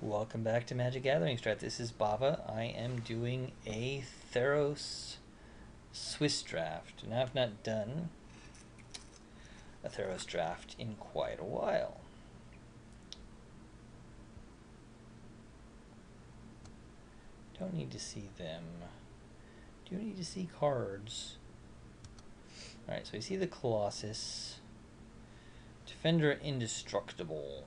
Welcome back to Magic Gathering Strat. This is Bava. I am doing a Theros Swiss draft. Now I've not done a Theros draft in quite a while. Don't need to see them. Do need to see cards. Alright, so we see the Colossus. Defender Indestructible.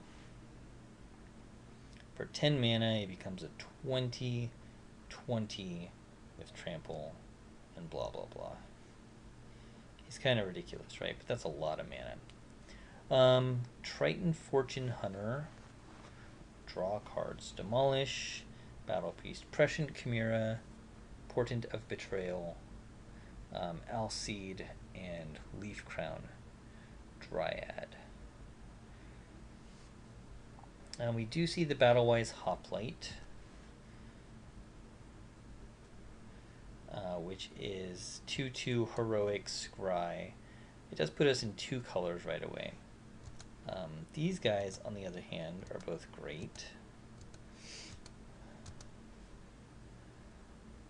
For 10 mana, he becomes a 20/20 with trample and blah blah blah. He's kind of ridiculous, right? But that's a lot of mana. Triton Fortune Hunter. Draw cards. Demolish. Battle Priest. Prescient Chimera. Portent of Betrayal. Alseed. And Leaf Crown Dryad. We do see the Battlewise Hoplite, which is 2/2 Heroic Scry. It does put us in two colors right away. These guys, on the other hand, are both great.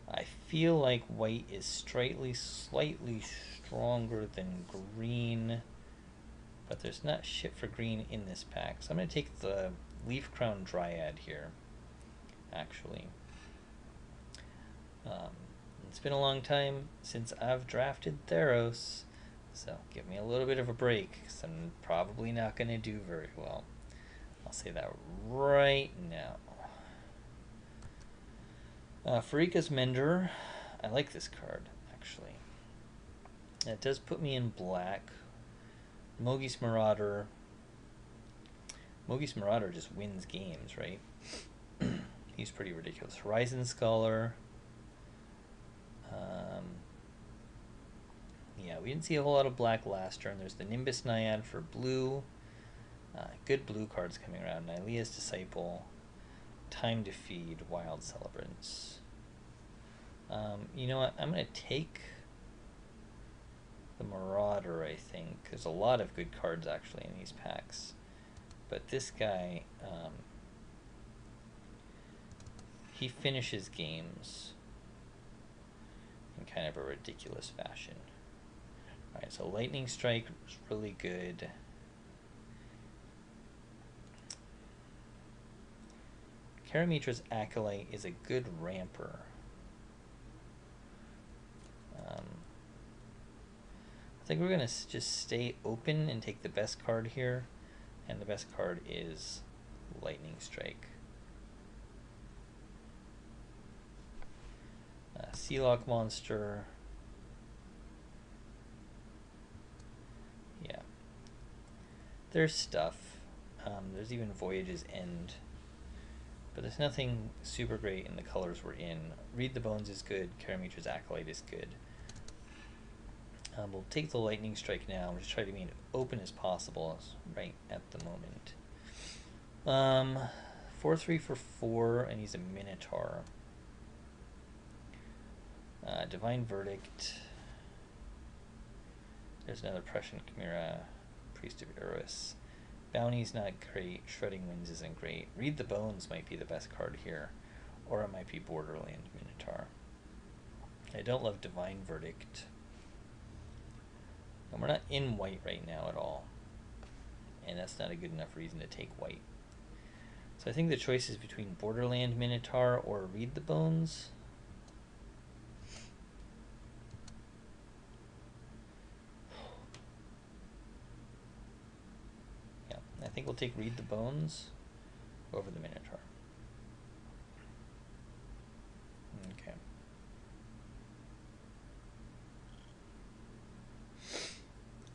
I feel like white is slightly stronger than green, but there's not shit for green in this pack. So I'm going to take the Leaf Crown Dryad here, actually. It's been a long time since I've drafted Theros, so give me a little bit of a break, because I'm probably not going to do very well. I'll say that right now. Farika's Mender. I like this card, actually. It does put me in black. Mogis Marauder. Mogis Marauder just wins games, right? He's pretty ridiculous. Horizon Scholar. Yeah, we didn't see a whole lot of black last turn. There's the Nimbus Naiad for blue. Good blue cards coming around. Nylea's Disciple. Time to Feed. Wild Celebrants. You know what? I'm going to take the Marauder, I think. There's a lot of good cards, actually, in these packs. But this guy, he finishes games in kind of a ridiculous fashion. Alright, so Lightning Strike is really good. Karamitra's Acolyte is a good ramper. I think we're going to just stay open and take the best card here. And the best card is Lightning Strike. Sealock Monster. Yeah. There's stuff. There's even Voyage's End. But there's nothing super great in the colors we're in. Read the Bones is good. Karamitra's Acolyte is good. We'll take the Lightning Strike now. We'll just try to be as open as possible right at the moment. 4/3 for 4, and he's a Minotaur. Divine Verdict. There's another Prescient Chimera. Priest of Eros. Bounty's not great. Shredding Winds isn't great. Read the Bones might be the best card here. Or it might be Borderland Minotaur. I don't love Divine Verdict. And we're not in white right now at all. And that's not a good enough reason to take white. So I think the choice is between Borderland Minotaur or Read the Bones. Yeah, I think we'll take Read the Bones over the Minotaur. Okay.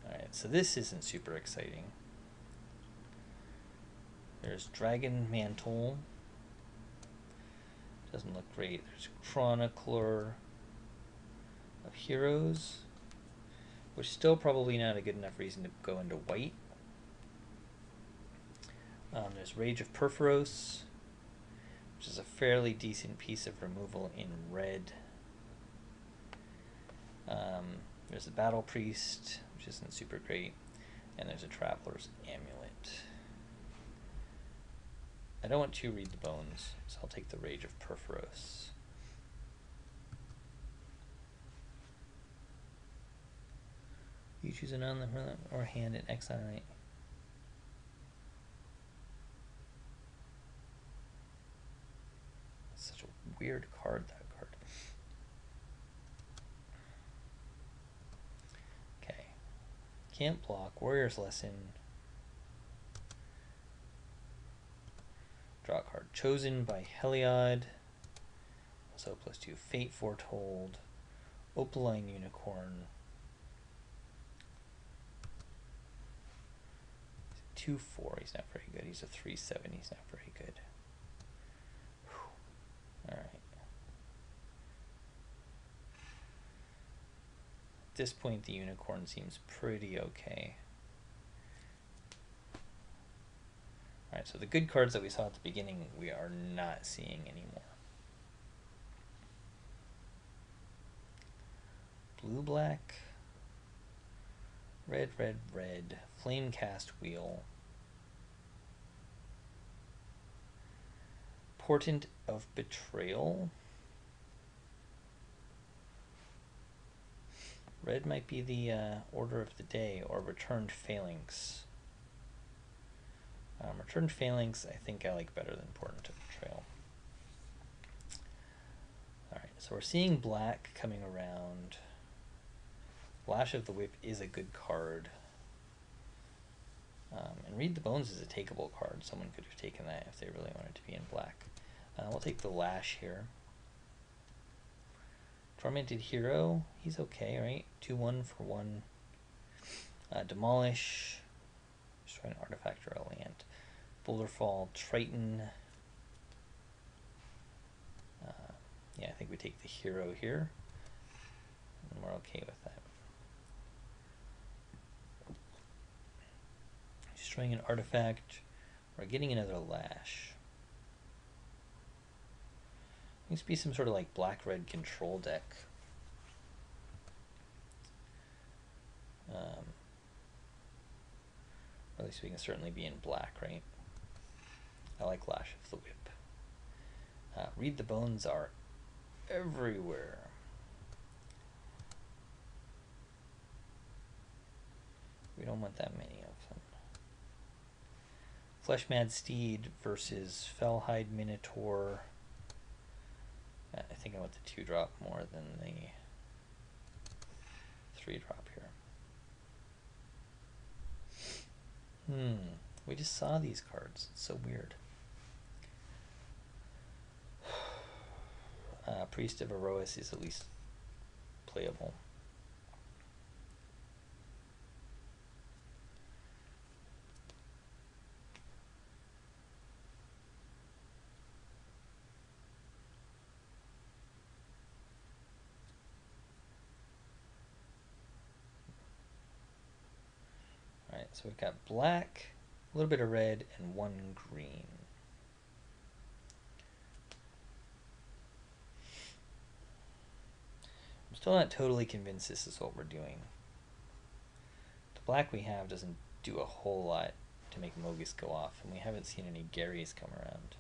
Alright, so this isn't super exciting. There's Dragon Mantle. Doesn't look great. There's Chronicler of Heroes, which is still probably not a good enough reason to go into white. There's Rage of Perforos, which is a fairly decent piece of removal in red. There's the Battle Priest, which isn't super great, and there's a Traveler's Amulet. I don't want to read the bones, so I'll take the Rage of Perforos. You choose an on the or hand and exile. Such a weird card, that card. Okay. Can't block. Warrior's Lesson. Draw a card. Chosen by Heliod. Also +2. Fate Foretold. Opaline Unicorn. 2/4. He's not very good. He's a 3/7. He's not very good. Alright. At this point, the unicorn seems pretty okay. Alright, so the good cards that we saw at the beginning, we are not seeing anymore. Blue, black. Red, red, red. Flamecast Wheel. Portent of Betrayal. Red might be the order of the day, or Returned Phalanx. Returned Phalanx I think I like better than Portent of Betrayal. Alright, so we're seeing black coming around. Lash of the Whip is a good card. And Read the Bones is a takeable card. Someone could have taken that if they really wanted to be in black. We'll take the Lash here. Tormented Hero, he's okay, right? 2/1 for 1. Demolish. Destroy an artifact or a land. Boulderfall, Triton. Yeah, I think we take the hero here. And we're okay with that. Destroying an artifact. We're getting another Lash. Needs to be some sort of like black-red control deck. Or at least we can certainly be in black, right? I like Lash of the Whip. Read the Bones are everywhere. We don't want that many of them. Fleshmad Steed versus Fellhide Minotaur. I think I want the 2-drop more than the 3-drop here. We just saw these cards. It's so weird. Priest of Erois is at least playable. Alright, so we've got black, a little bit of red, and 1 green. I'm still not totally convinced this is what we're doing. The black we have doesn't do a whole lot to make Mogus go off, and we haven't seen any Garys come around.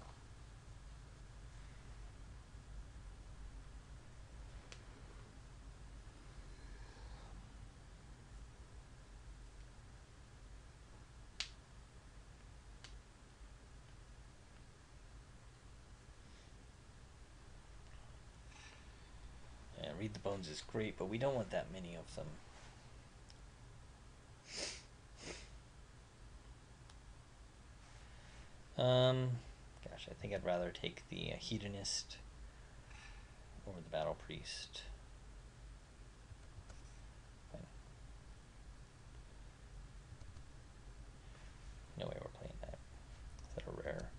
Read the Bones is great, but we don't want that many of them. Gosh, I think I'd rather take the Hedonist over the Battle Priest. Fine. No way we're playing that. Is that a rare?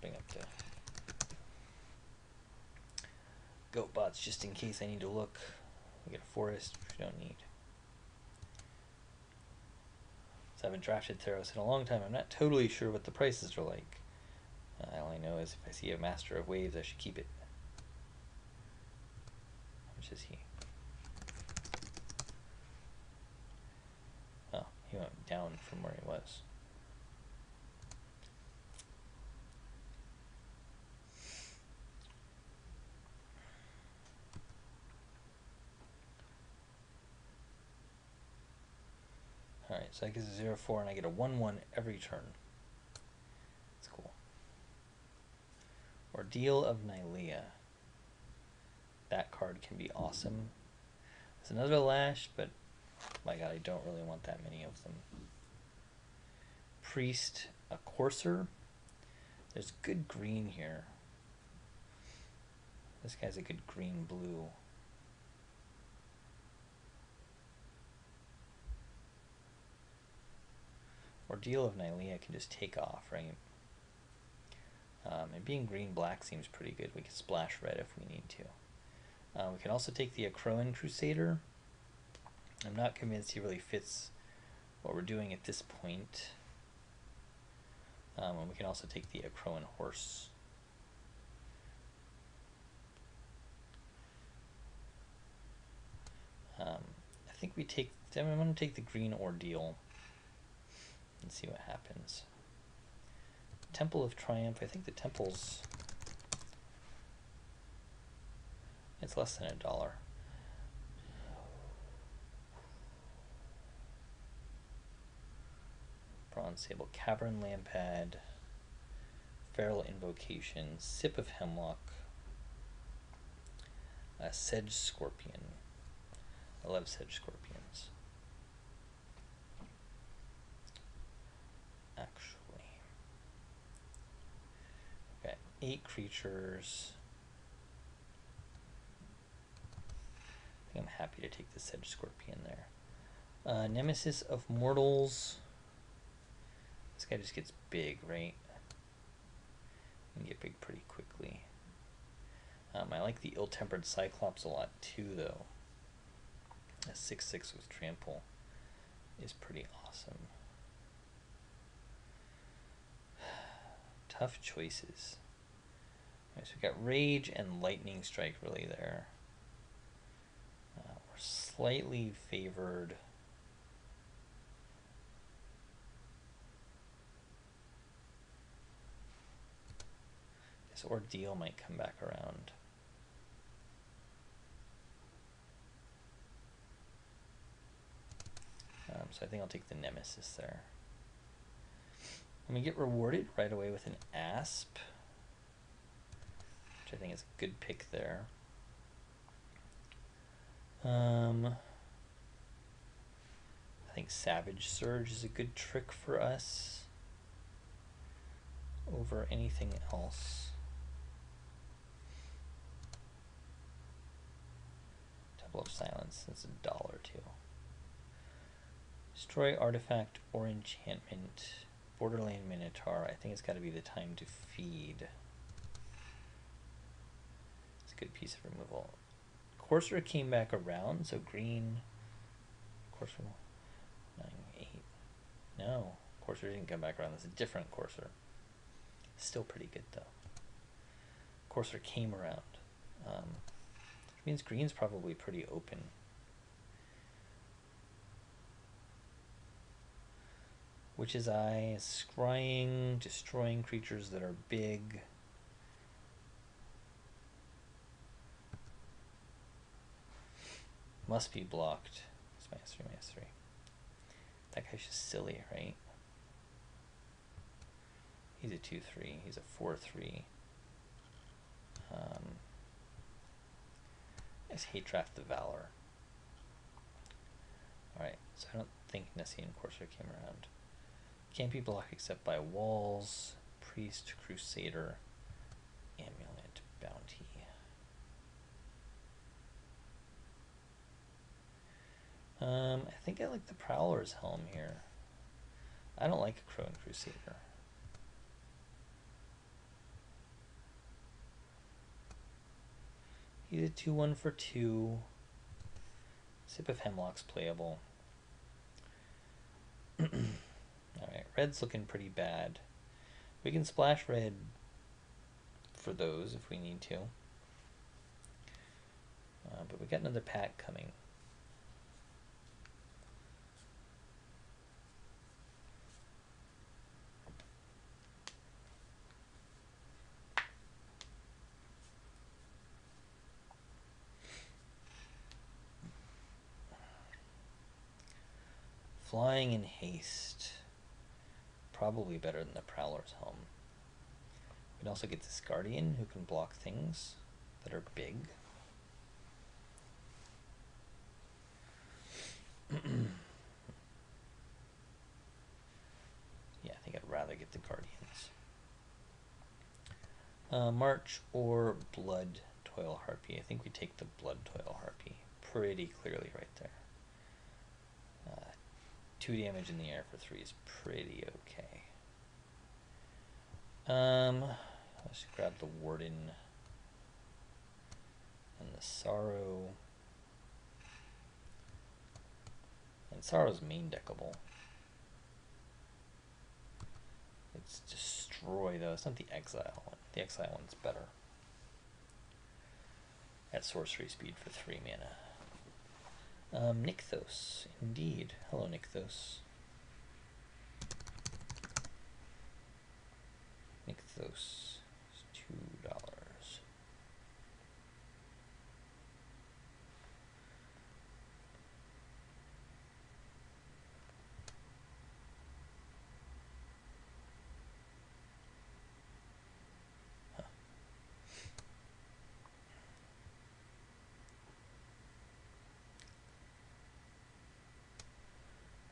Bring up the goat bots just in case I need to look. We get a forest, which we don't need. So I haven't drafted Theros in a long time. I'm not totally sure what the prices are like. All I know is if I see a Master of Waves, I should keep it. How much is he? Oh, he went down from where he was. Alright, so that gives a 0-4 and I get a 1-1 every turn. That's cool. Ordeal of Nylea. That card can be awesome. There's another Lash, but my god, I don't really want that many of them. Priest, a Courser. There's good green here. This guy's a good green-blue. Ordeal of Nylea can just take off, right? And being green-black seems pretty good. We can splash red if we need to. We can also take the Acroan Crusader. I'm not convinced he really fits what we're doing at this point. And we can also take the Acroan Horse. I think we take. I'm going to take the green Ordeal and see what happens. Temple of Triumph. I think the temple's. It's less than $1. Bronze Sable, Cavern Lampad, Feral Invocation, Sip of Hemlock, Sedge Scorpion. I love Sedge Scorpions. Actually. Okay, 8 creatures. I think I'm happy to take the Sedge Scorpion there. Nemesis of Mortals. This guy just gets big, right? You can get big pretty quickly. I like the Ill-Tempered Cyclops a lot too, though. A 6/6 with Trample is pretty awesome. Tough choices. Alright, so we got Rage and Lightning Strike really there. We're slightly favored. This Ordeal might come back around. So I think I'll take the Nemesis there. And we get rewarded right away with an Asp, which I think is a good pick there. I think Savage Surge is a good trick for us over anything else. Temple of Silence, that's $1 too. Destroy artifact or enchantment. Borderland Minotaur. I think it's got to be the Time to Feed. It's a good piece of removal. Courser came back around, so green. Courser 9, 8. No, Courser didn't come back around. That's a different Courser. Still pretty good though. Courser came around. Which means green's probably pretty open. Witch's Eye, scrying, destroying creatures that are big. Must be blocked. It's -3, -3. That guy's just silly, right? He's a 2/3. He's a 4/3. Let's hate draft the Valor. Alright, so I don't think Nessie and Courser came around. Can't be blocked except by walls, Priest, Crusader, Amulet, Bounty. I think I like the Prowler's Helm here. I don't like a Crow Crusader. He's a 2/1 for 2. Sip of Hemlock's playable. Red's looking pretty bad. We can splash red for those if we need to. But we got another pack coming. Flying in haste. Probably better than the Prowler's Helm. We can also get this Guardian who can block things that are big. Yeah, I think I'd rather get the Guardians. March or Blood Toil Harpy. I think we take the Blood Toil Harpy pretty clearly right there. 2 damage in the air for 3 is pretty okay. Let's grab the Warden and the Sorrow. And Sorrow's main deckable. It's Destroy though, it's not the Exile one. The Exile one's better. At sorcery speed for 3 mana. Nykthos, indeed. Hello, Nykthos. Nykthos is $2.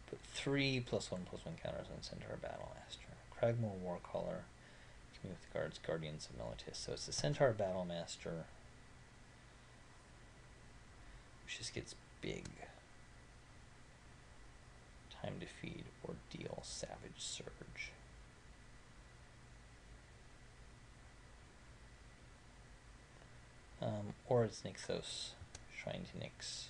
Put 3 +1/+1 counters on Centaur Battlemaster. Cragmore Warcaller. With the guards, Guardians of Melitus. So it's the Centaur Battlemaster, which just gets big. Time to feed or deal Savage Surge. Or it's Nykthos, Shrine to Nyx.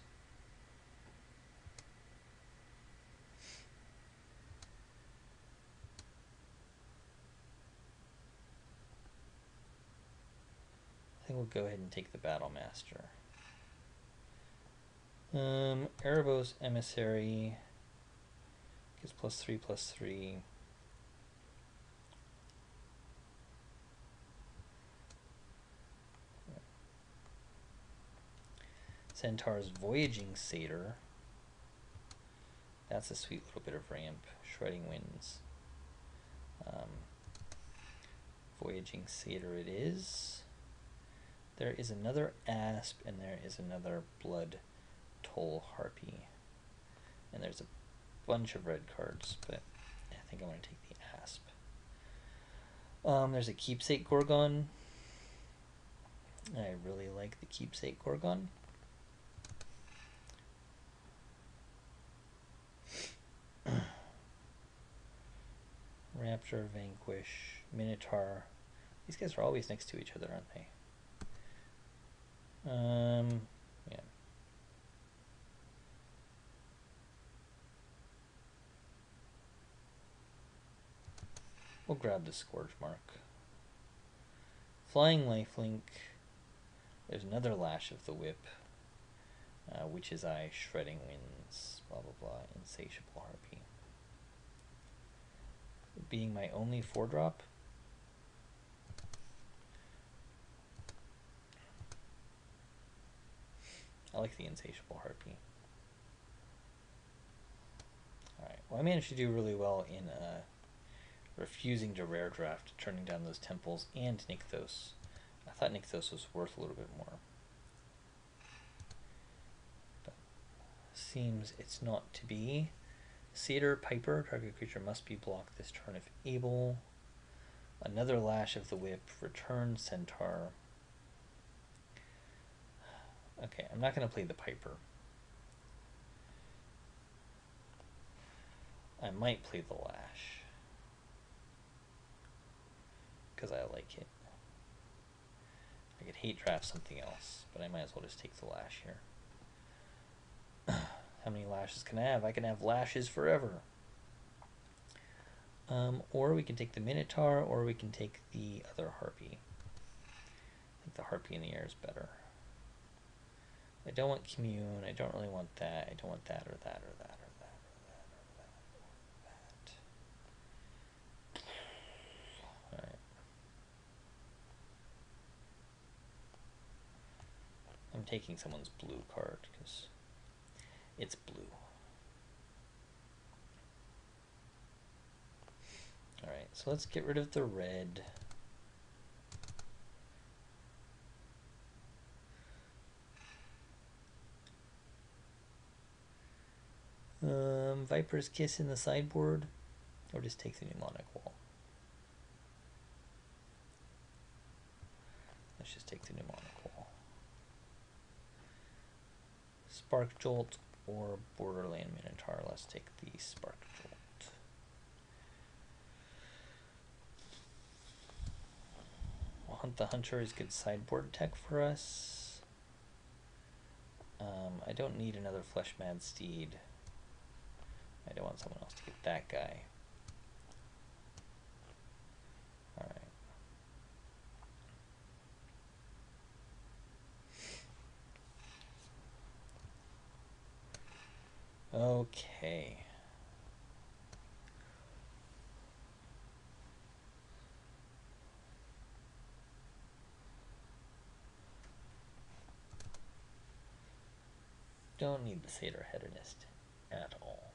I think we'll go ahead and take the Battlemaster. Erebos Emissary gives +3/+3. Centaur's Voyaging Satyr. That's a sweet little bit of ramp. Shredding Winds. Voyaging Satyr it is. There is another Asp, and there is another Blood Toll Harpy. And there's a bunch of red cards, but I think I'm going to take the Asp. There's a Keepsake Gorgon. I really like the Keepsake Gorgon. Raptor, Vanquish, Minotaur. These guys are always next to each other, aren't they? Yeah. We'll grab the Scourge Mark. Flying Lifelink. There's another Lash of the Whip. Witch's Eye, Shredding Winds, blah blah blah, Insatiable Harpy. Being my only 4-drop. I like the Insatiable Harpy. Alright, well I managed to do really well in refusing to rare draft, turning down those temples, and Nykthos. I thought Nykthos was worth a little bit more. But seems it's not to be. Satyr, Piper, target creature must be blocked this turn if able. Another Lash of the Whip, return Centaur. Okay, I'm not going to play the Piper. I might play the Lash, because I like it. I could hate draft something else, but I might as well just take the Lash here. How many lashes can I have? I can have lashes forever. Or we can take the Minotaur, or we can take the other Harpy. I think the Harpy in the air is better. I don't want Commune, I don't really want that, I don't want that or that or that or that or that or that or that. Alright. I'm taking someone's blue card because it's blue. Alright, so let's get rid of the red. Viper's Kiss in the sideboard, or just take the Mnemonic Wall. Let's just take the Mnemonic Wall. Spark Jolt or Borderland Minotaur. Let's take the Spark Jolt. Hunt the Hunter is good sideboard tech for us. I don't need another Flesh Mad Steed. I don't want someone else to get that guy. Alright. Okay. Don't need the Satyr Hedonist at all.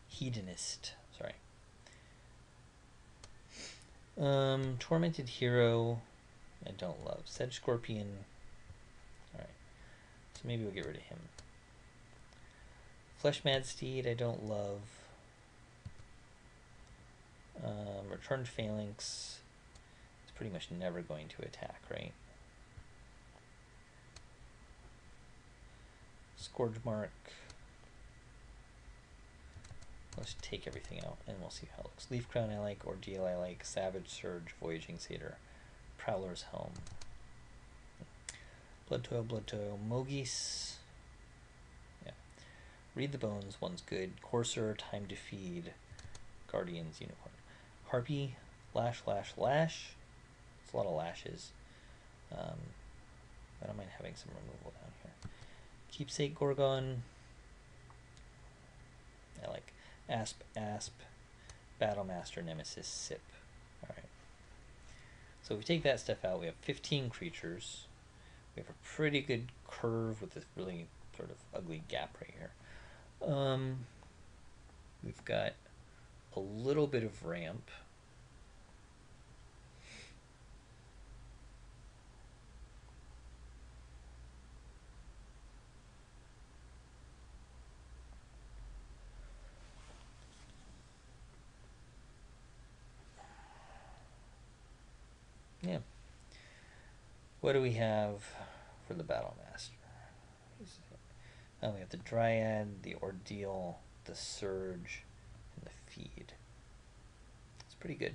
Hedonist, sorry. Tormented Hero, I don't love. Sedge Scorpion, alright. So maybe we'll get rid of him. Flesh Mad Steed, I don't love. Returned Phalanx, it's pretty much never going to attack, right? Scourge Mark. Let's take everything out and we'll see how it looks. Leaf Crown I like, Ordeal I like, Savage Surge, Voyaging Satyr, Prowler's Helm. Blood Toil, Mogis. Yeah. Read the Bones, one's good. Courser, Time to Feed, Guardian's Unicorn. Harpy, Lash. It's a lot of lashes. I don't mind having some removal down here. Keepsake Gorgon. I like Asp, Battlemaster, Nemesis, Sip. Alright. So if we take that stuff out, we have 15 creatures. We have a pretty good curve with this really sort of ugly gap right here. We've got a little bit of ramp. Yeah. What do we have for the Battlemaster? Oh, we have the Dryad, the Ordeal, the Surge, and the Feed. It's pretty good.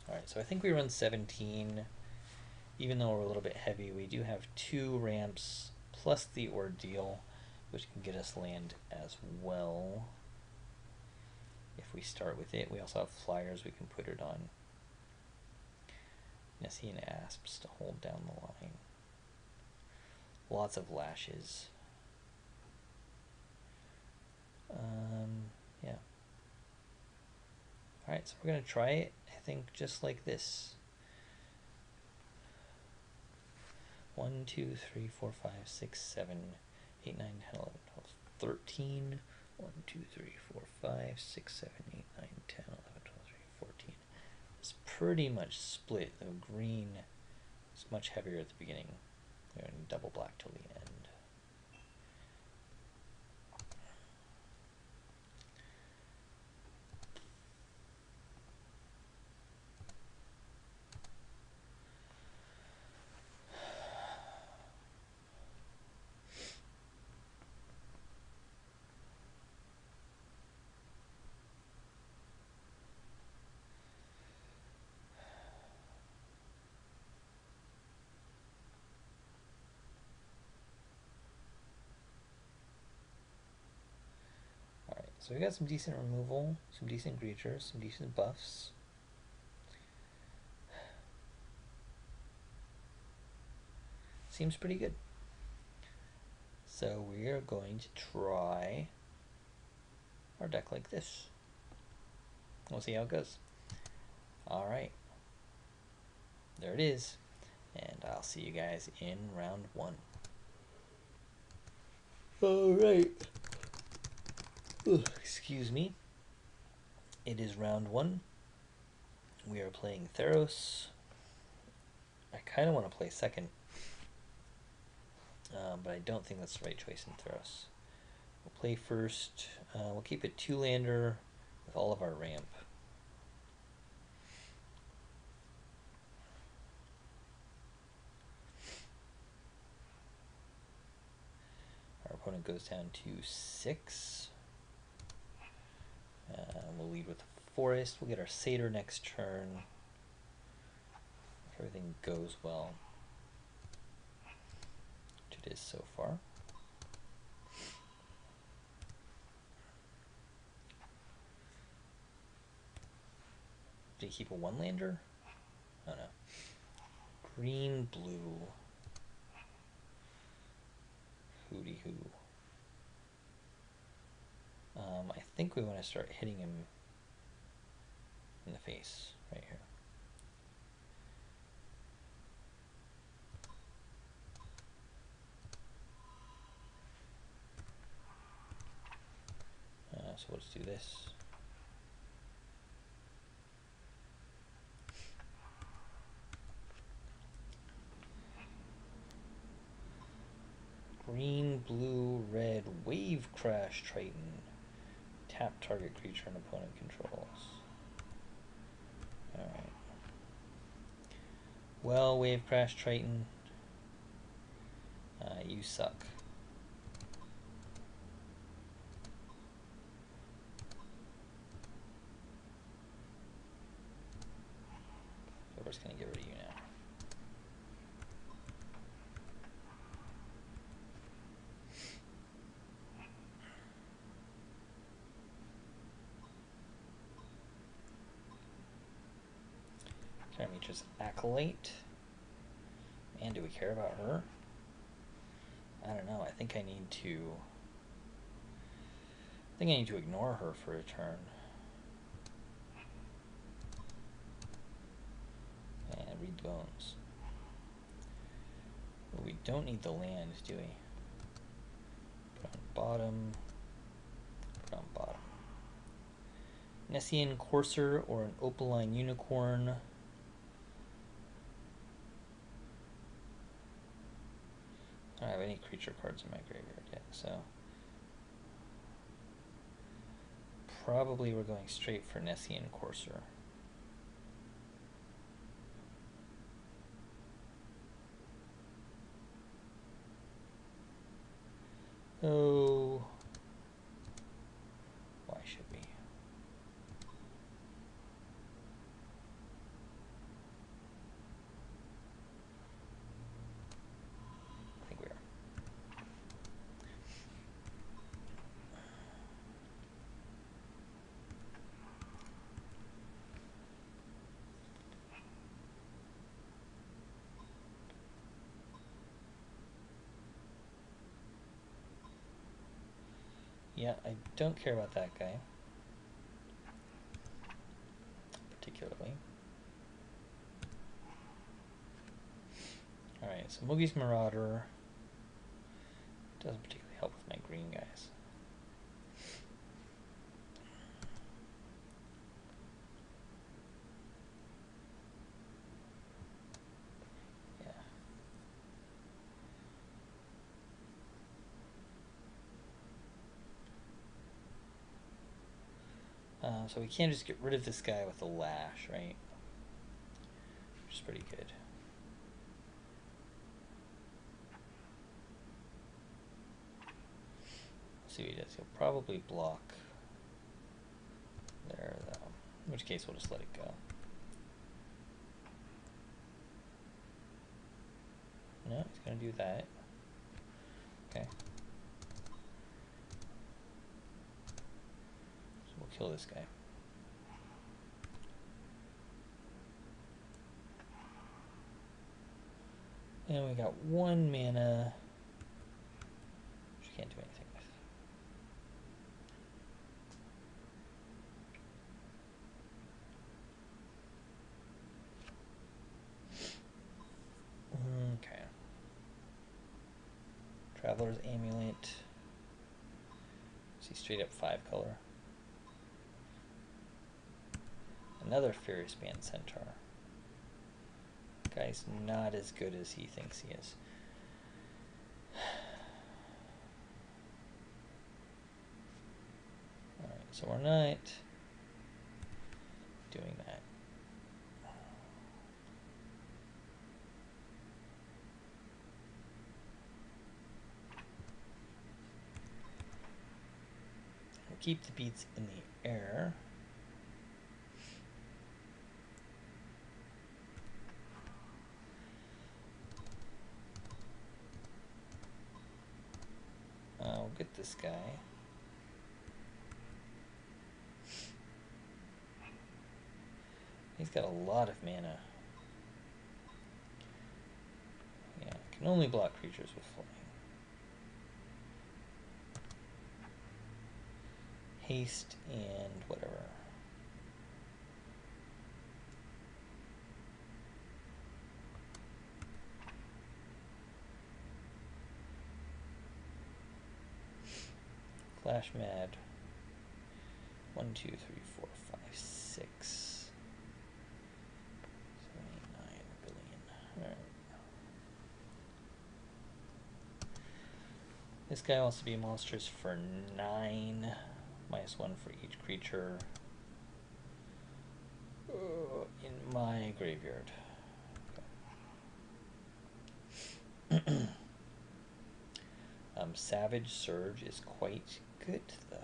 Alright, so I think we run 17. Even though we're a little bit heavy, we do have 2 ramps plus the Ordeal, which can get us land as well. If we start with it, we also have flyers we can put it on. Nessie and Asps to hold down the line. Lots of lashes. Yeah. Alright, so we're going to try it, I think, just like this. 1, 2, 3, 4, 5, 6, 7, 8, 9, 10, 11, 12, 13. 1, 2, 3, 4, 5, 6, 7, 8, 9, 10, 11, 12, 13, 14. It's pretty much split. The green is much heavier at the beginning. We're going to double black till the end. So we got some decent removal, some decent creatures, some decent buffs. Seems pretty good. So we are going to try our deck like this. We'll see how it goes. Alright. There it is. And I'll see you guys in round 1. Alright. Excuse me. It is round 1. We are playing Theros. I kind of want to play second. But I don't think that's the right choice in Theros. We'll play first. We'll keep it 2-lander with all of our ramp. Our opponent goes down to 6. We'll lead with Forest. We'll get our Satyr next turn. If everything goes well. Which it is so far. Did he keep a 1-lander? Oh no. Green, blue. Hooty hoo. I think we want to start hitting him in the face right here. So let's do this. Green, blue, red, Wave Crash Triton. Tap target creature an opponent controls. Alright. Well, Wave Crash Triton. You suck. So we're just going to get rid of you now. Termiture's Acolyte. And do we care about her? I don't know. I think I need to ignore her for a turn. And read the bones. But we don't need the land, do we? Put on bottom. Put on bottom. Nessian Courser or an Opaline Unicorn. I don't have any creature cards in my graveyard yet, so probably we're going straight for Nessian Courser. Oh, why should we? I think we are. Yeah, I don't care about that guy particularly. Alright, so Mugi's Marauder doesn't particularly help with my green guys. Yeah. So we can't just get rid of this guy with a lash, right? Which is pretty good. See what he does. He'll probably block there, though. In which case, we'll just let it go. No, he's going to do that. Okay. kill this guy. And we got 1 mana, which can't do anything with. Okay. Traveler's Amulet. See, straight up 5 color. Another Furious Band Centaur. Guy's not as good as he thinks he is. Alright, so we're not doing that. We'll keep the beats in the air. I'll get this guy. He's got a lot of mana. Yeah, can only block creatures with flying. Haste and whatever. Flash Mad. 1, 2, 3, 4, 5, 6. 79 billion. Alright. This guy wants to be monsters for 9. -1 for each creature in my graveyard. Okay. Savage Surge is quite good, though.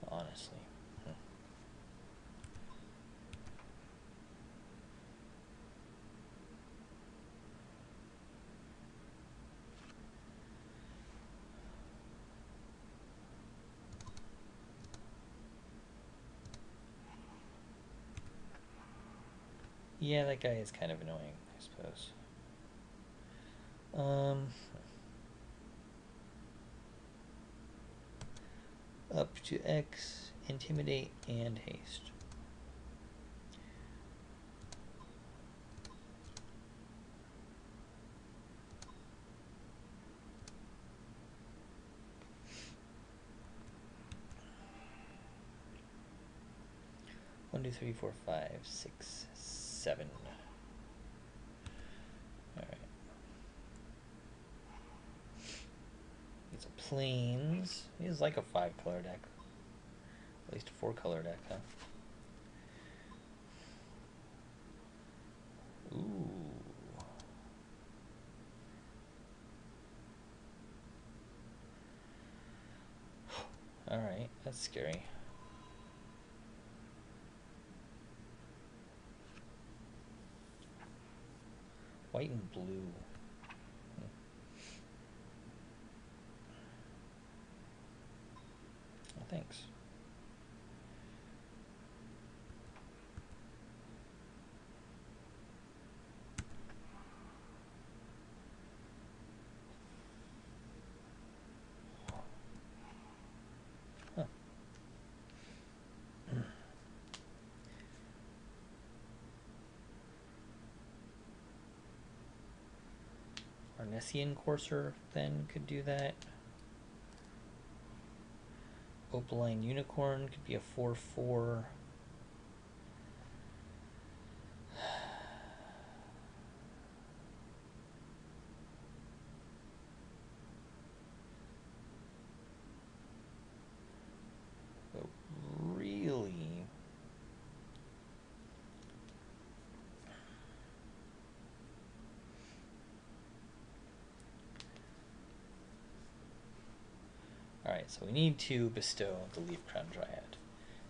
Honestly. Yeah, that guy is kind of annoying, I suppose. Up to X, Intimidate, and Haste. One, 2, 3, 4, 5, 6, 7. Alright. These are planes. He is like a 5-color deck. At least a 4-color deck, huh? Ooh. Alright, that's scary. White and blue. Oh, thanks. Huh. Arnesian Courser then could do that. Opaline Unicorn could be a 4/4. But really, Alright, so we need to bestow the Leaf Crown Dryad.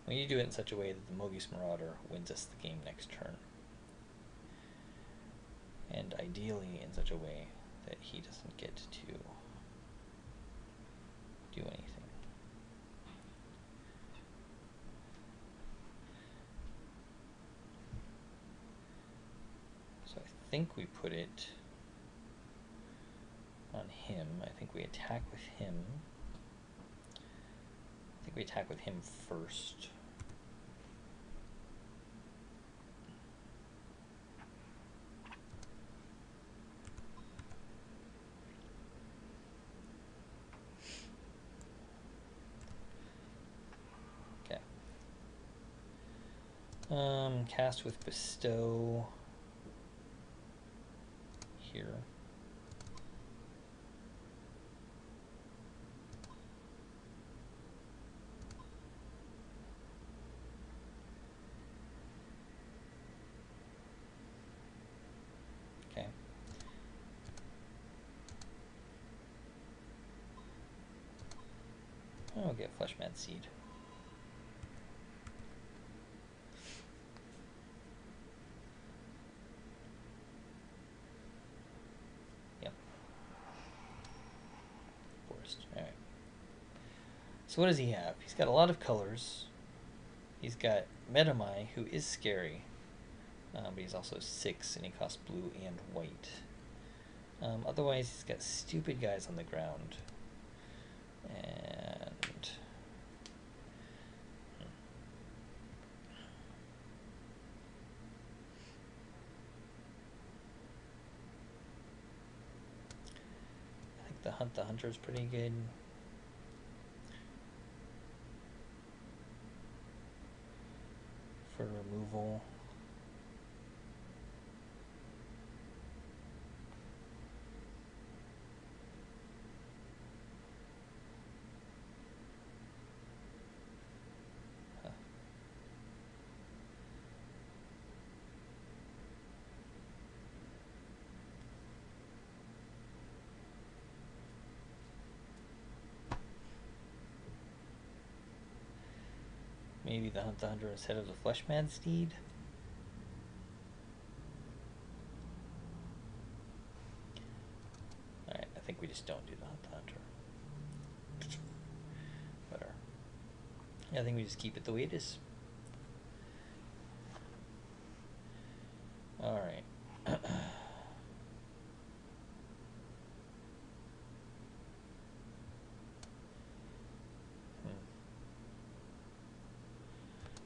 We need to do it in such a way that the Mogus Marauder wins us the game next turn. And ideally in such a way that he doesn't get to do anything. So I think we put it on him. I think we attack with him. I think we attack with him first. Okay. Cast with bestow here. Okay. I'll get Fleshmad Seed. Yep. Forest. Alright. So what does he have? He's got a lot of colors. He's got Metamai, who is scary. But he's also 6, and he costs blue and white. Otherwise, he's got stupid guys on the ground. And... I think the Hunt the Hunter is pretty good. For removal. Maybe the Hunt the Hunter instead of the Fleshmad Steed. Alright, I think we just don't do the Hunt the Hunter. Whatever. Yeah, I think we just keep it the way it is. Alright.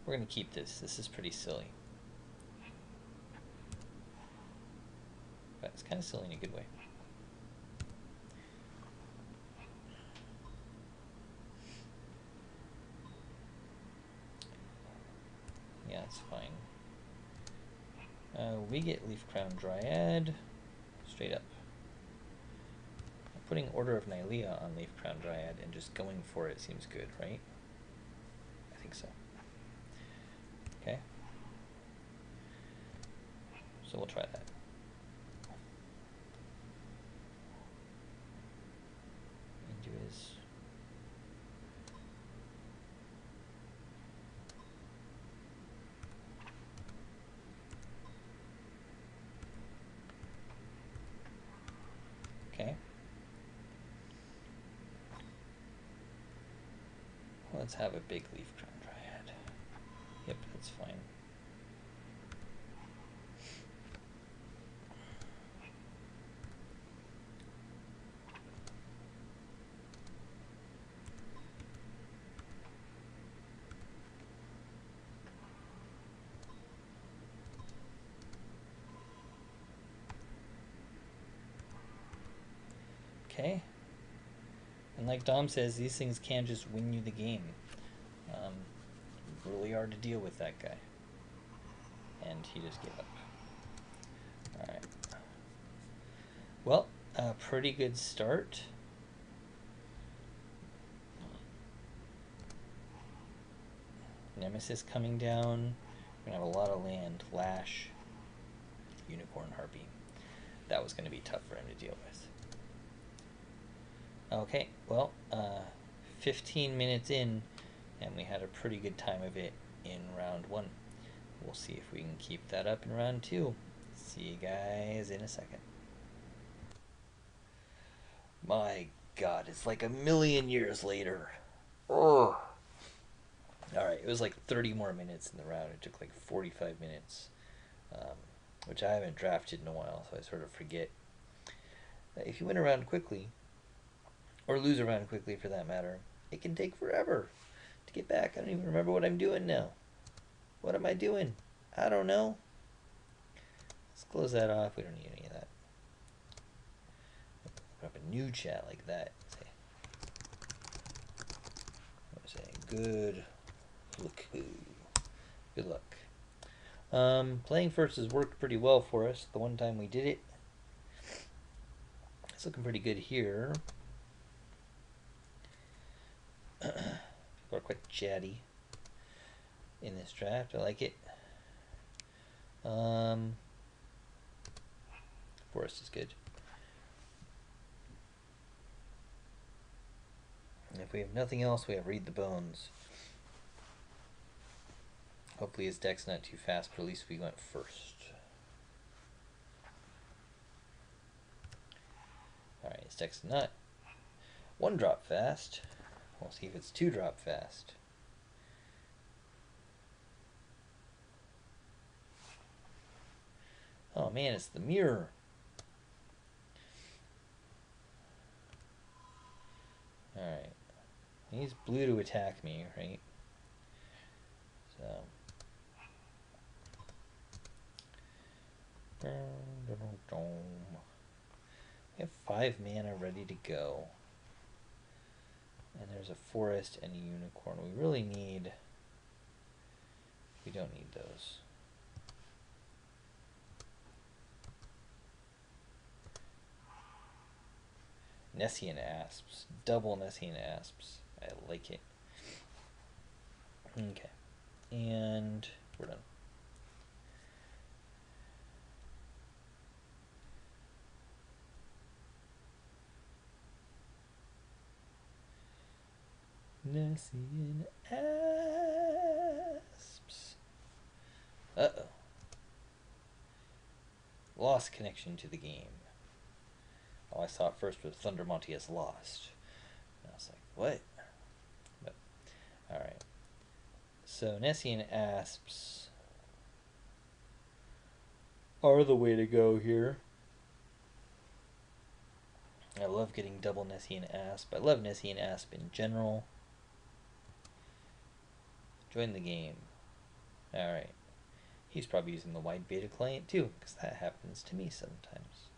We're going to keep this. This is pretty silly. But it's kind of silly in a good way. Yeah, it's fine. We get Leaf Crown Dryad. Straight up. Putting Order of Nylea on Leaf Crown Dryad and just going for it seems good, right? I think so. Okay. So we'll try that. Into his... Okay. Let's have a big Leaf Crown Dryad. Yep, that's fine. Okay. And like Dom says, these things can just win you the game. Really hard to deal with that guy. And he just gave up. Alright. Well, a pretty good start. Nemesis coming down. We're going to have a lot of land. Lash. Unicorn Harpy. That was going to be tough for him to deal with. Okay, well, 15 minutes in, and we had a pretty good time of it in round 1. We'll see if we can keep that up in round 2. See you guys in a second. My God, it's like a million years later. Oh. Alright, it was like 30 more minutes in the round. It took like 45 minutes, which I haven't drafted in a while, so I sort of forget. If you win around quickly, or lose around quickly for that matter, it can take forever to get back. I don't even remember what I'm doing now. What am I doing? I don't know. Let's close that off. We don't need any of that. Put up a new chat like that. Say good look. Good luck. Playing first has worked pretty well for us. The one time we did it. It's looking pretty good here. People are quite chatty in this draft. I like it. Forest is good. And if we have nothing else, we have Read the Bones. Hopefully his deck's not too fast, but at least we went first. Alright, his deck's not 1-drop fast. We'll see if it's 2-drop fast. Oh man, it's the mirror. Alright. He's blue to attack me, right? So. We have 5 mana ready to go. And there's a forest and a unicorn. We really need... We don't need those. Nessian Asps. Double Nessian Asps. I like it. Okay. And we're done. Nessian Asps. Uh-oh. Lost connection to the game. Oh, I saw it first with Thunder Monty has lost. And I was like, what? But, alright. So, Nessian Asps are the way to go here. I love getting double Nessian Asp. I love Nessian Asp in general. Join the game. Alright. He's probably using the wide beta client too, because that happens to me sometimes.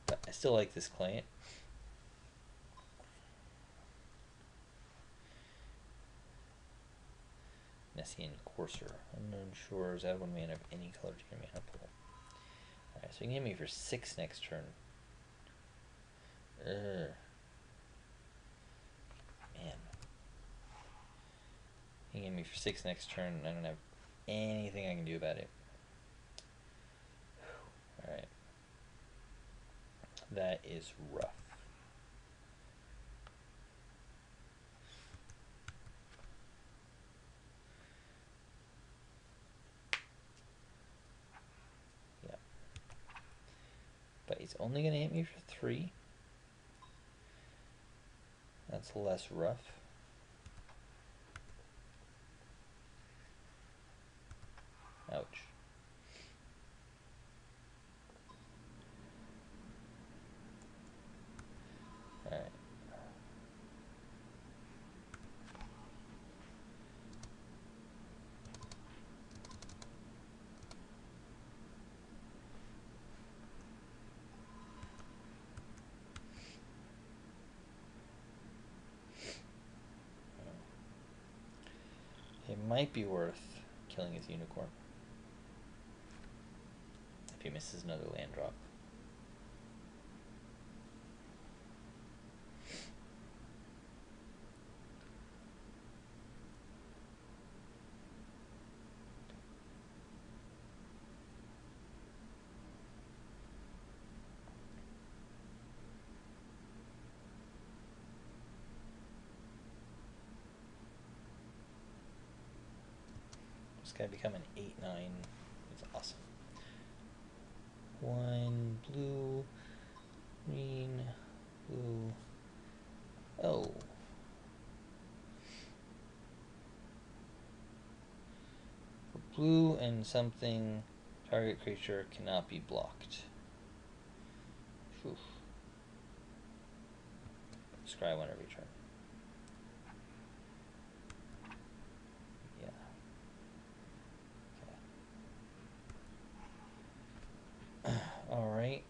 But I still like this client. Nessian Courser. Unknown Shores. Add 1 mana of any color to your mana pool. Alright, so you can hit me for 6 next turn. Man. You can hit me for 6 next turn, and I don't have anything I can do about it. Alright. That is rough. Yeah. But he's only going to hit me for 3. That's less rough. Ouch. Alright. It might be worth killing his unicorn if he misses another land drop. guy become an 8/9. It's awesome. 1 blue, green, blue. Oh. For blue and something, target creature cannot be blocked. Whew. Scry one every turn. Yeah. Okay. Alright.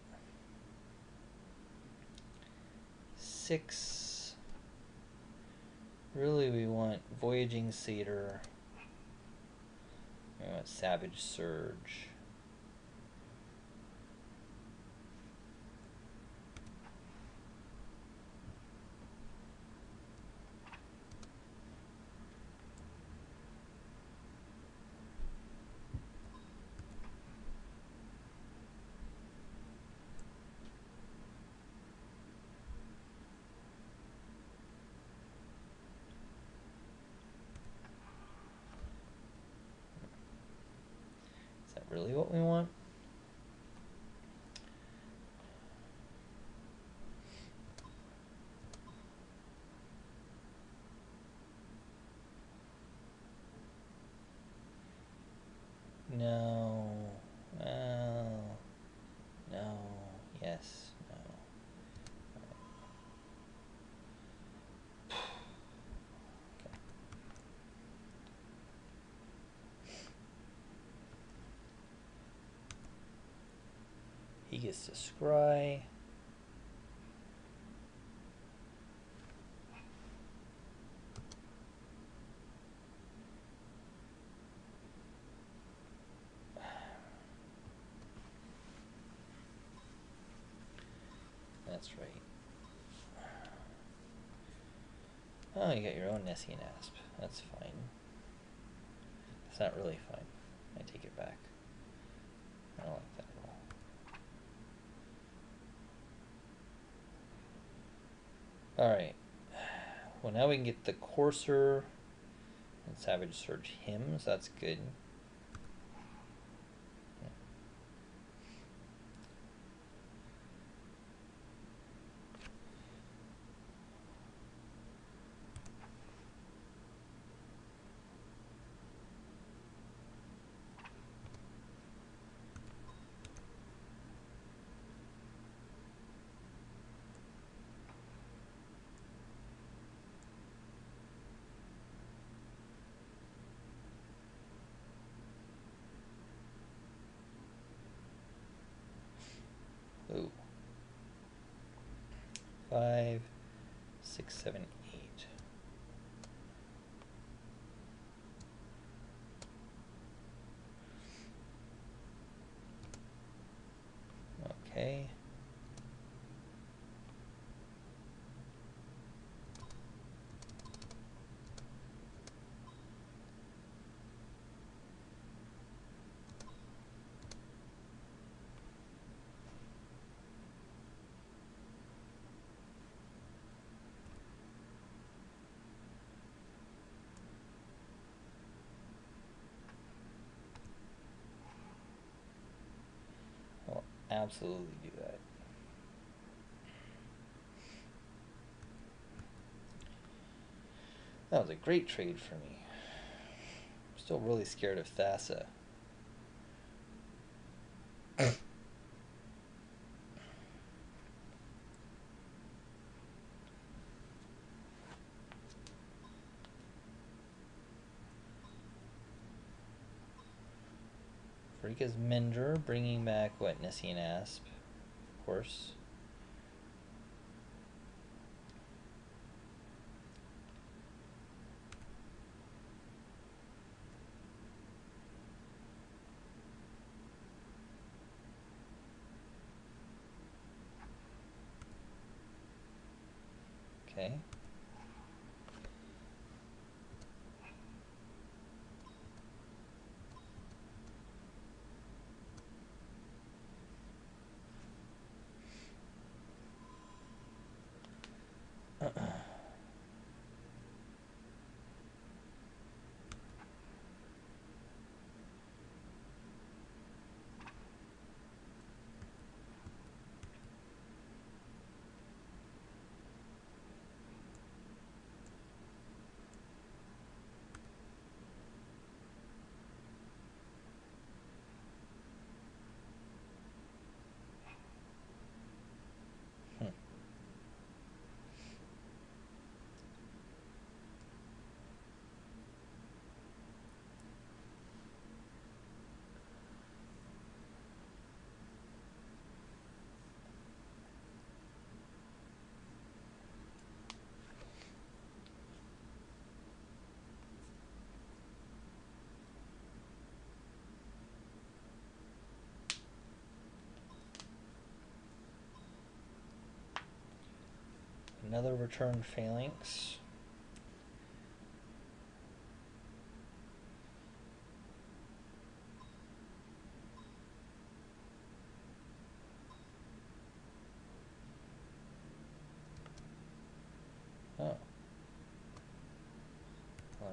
6. Really, we want Voyaging Satyr. We want Savage Surge. Is that really what we want? No. No. Yes. No. Okay. He gets to scry. That's right. Oh, you got your own Nessie and Asp. That's fine. It's not really fine. I take it back. I don't like that at all. Alright. Well, now we can get the Courser and Savage Surge him, so that's good. Ooh. 5, 6, 7, 8. Okay. I'll absolutely do that. That was a great trade for me. I'm still really scared of Thassa. Frika's Mender, bringing back what? Nessie and Asp, of course. Okay. Another return phalanx. Oh. Oh, no.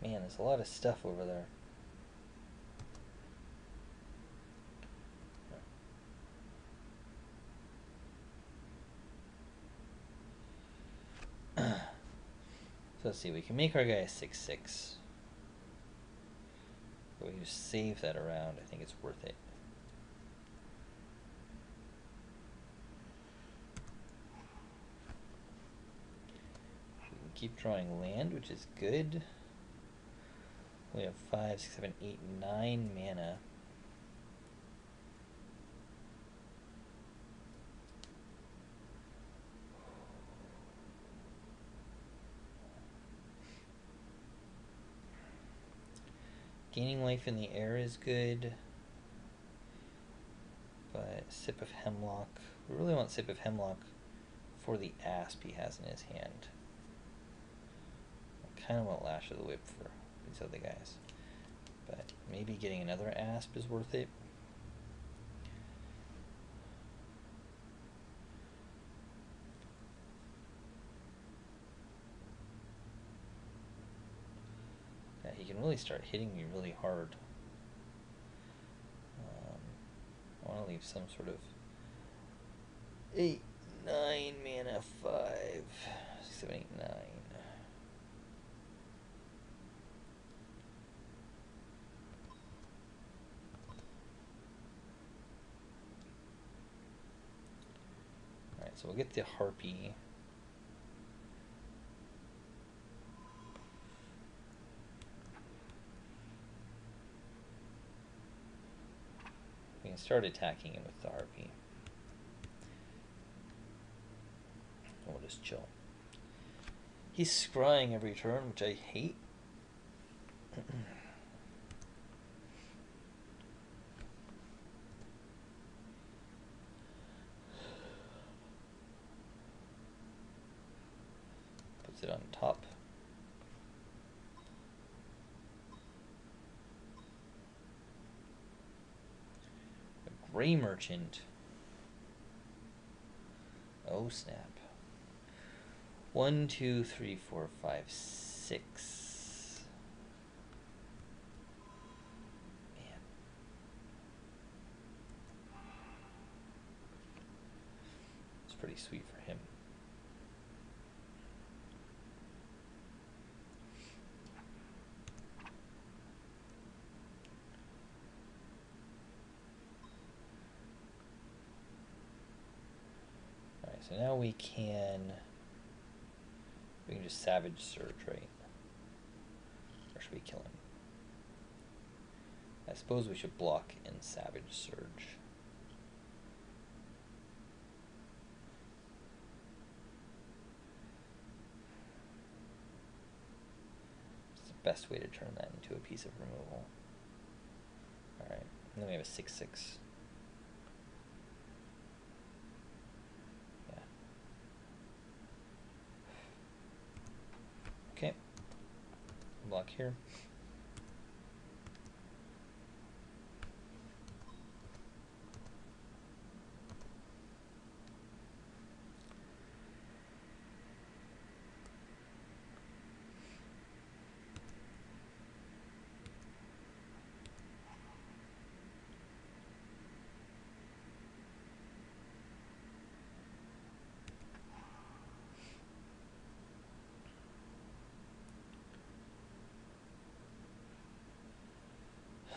Man, there's a lot of stuff over there. So let's see, we can make our guy a 6/6. But we can just save that around. I think it's worth it. We can keep drawing land, which is good. We have 5, 6, 7, 8, 9 mana. Gaining life in the air is good. But Sip of Hemlock. We really want Sip of Hemlock for the asp he has in his hand. I kind of want Lash of the Whip for these other guys. But maybe getting another asp is worth it. Yeah, he can really start hitting me really hard. I want to leave some sort of 8, 9 mana, 5, 6, 7, 8, 9. Alright, so we'll get the Harpy. We can start attacking him with the Harpy. And we'll just chill. He's scrying every turn, which I hate. Puts it on top. A Gray Merchant. Oh snap. 1, 2, 3, 4, 5, 6. Man. It's pretty sweet for him. Alright, so now we can just Savage Surge, right? Or should we kill him? I suppose we should block and Savage Surge. It's the best way to turn that into a piece of removal. Alright, and then we have a 6/6. Okay, block here.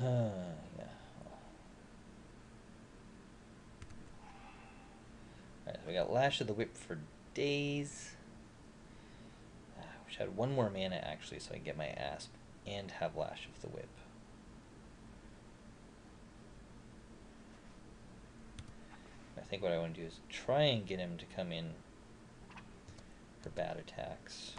Yeah. Alright, so we got Lash of the Whip for days. I wish I had one more mana actually so I can get my Asp and have Lash of the Whip. I think what I want to do is try and get him to come in for bad attacks.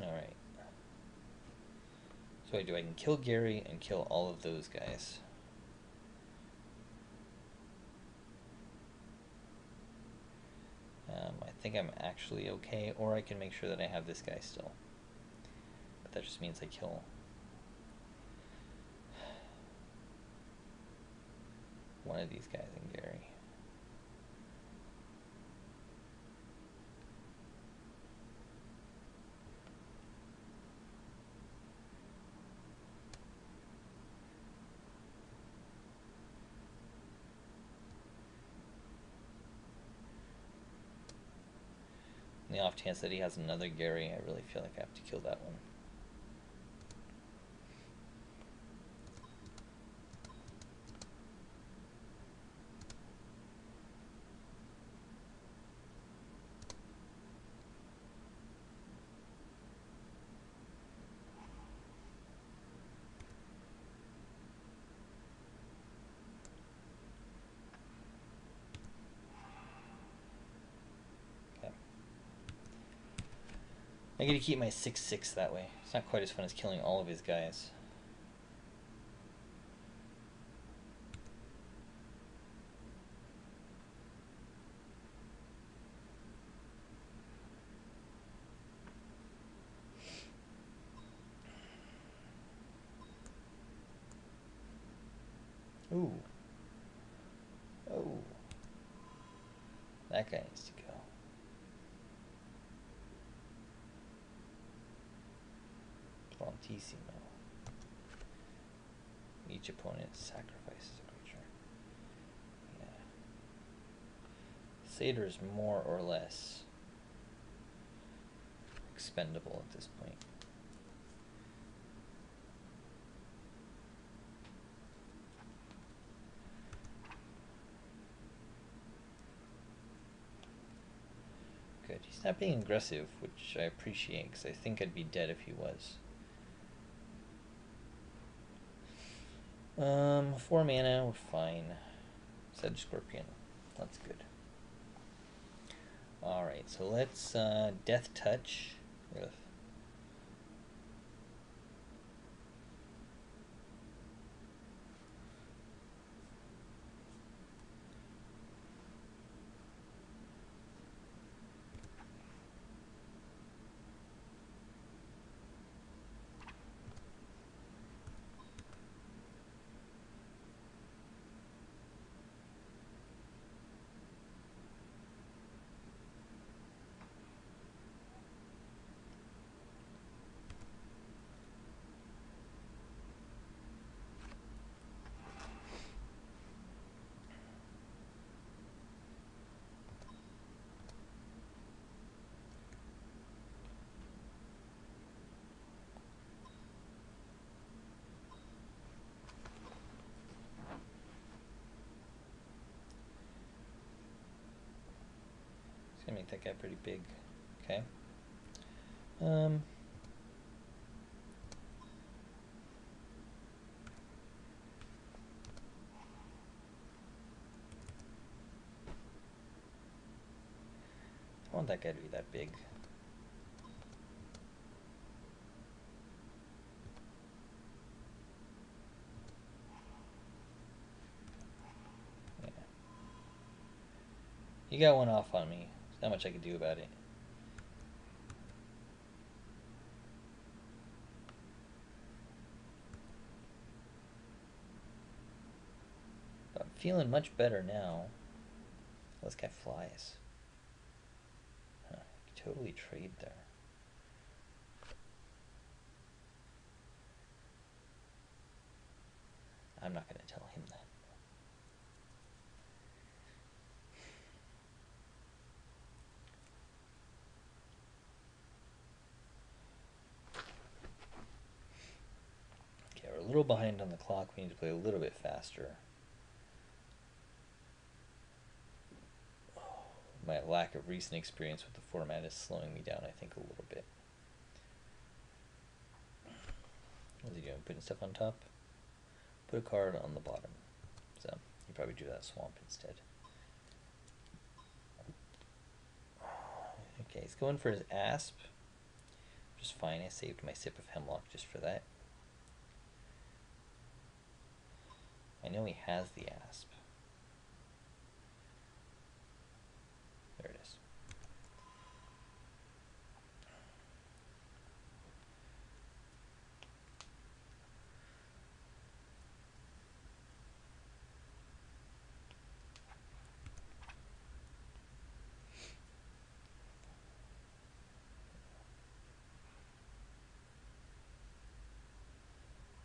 Alright. So I can kill Gary and kill all of those guys. I think I'm actually okay, or I can make sure that I have this guy still. But that just means I kill one of these guys and Gary. On the off chance that he has another Gary, I really feel like I have to kill that one. I get to keep my 6/6 that way. It's not quite as fun as killing all of his guys. Ooh. Oh. That guy needs to go. Prontissimo. Each opponent sacrifices a creature. Yeah. Satyr's more or less expendable at this point. Good. He's not being aggressive, which I appreciate, because I think I'd be dead if he was. 4 mana, we're fine. Said Scorpion. That's good. Alright, so let's Death Touch with gonna make that guy pretty big. Okay. I want that guy to be that big. Yeah. He got one off on me. There's not much I could do about it. But I'm feeling much better now. Oh, this guy flies. Huh, you can totally trade there. I'm not going to tell him that. little behind on the clock. We need to play a little bit faster. My lack of recent experience with the format is slowing me down, I think, a little bit. What's he doing? Putting stuff on top? Put a card on the bottom. So, you probably do that swamp instead. Okay, he's going for his asp. Which is fine. I saved my sip of hemlock just for that. I know he has the asp. There it is.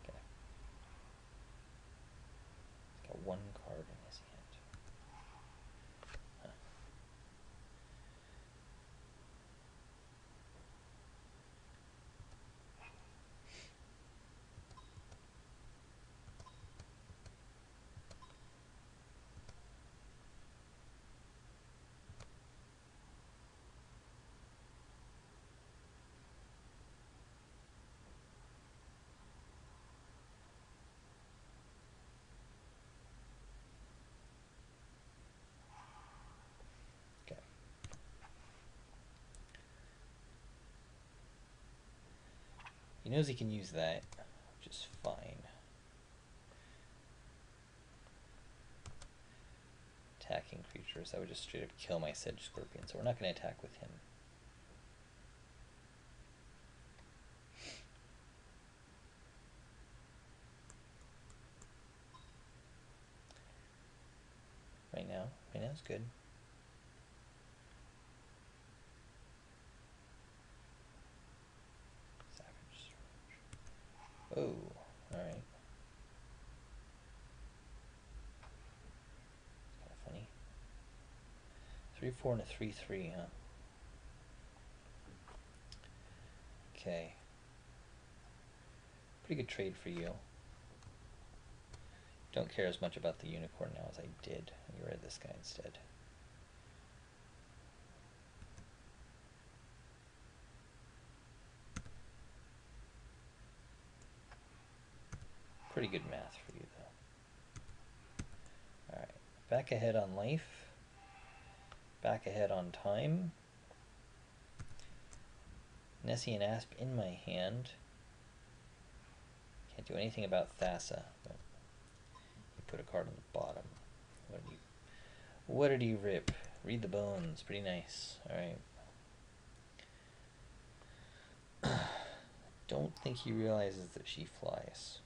Okay. He's got one card in his hand. Huh. Okay. He knows he can use that, which is fine. Attacking creatures, I would just straight up kill my Sedge Scorpion, so we're not going to attack with him. Right now it's good. Savage. Oh, alright. Kind of funny. 3/4 and a 3/3, huh? Okay. Pretty good trade for you. Don't care as much about the unicorn now as I did. I get rid of this guy instead. Pretty good math for you, though. Alright. Back ahead on life. Back ahead on time. Nessie and Asp in my hand. Can't do anything about Thassa, but he put a card on the bottom. What did he rip? Read the bones. Pretty nice. Alright. Don't think he realizes that she flies.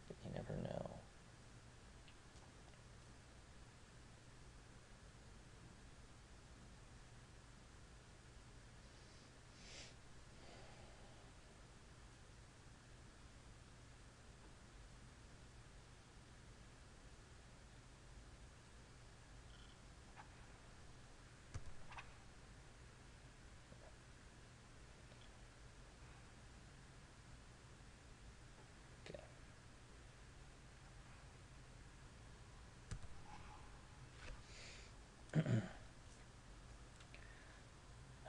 But you never know.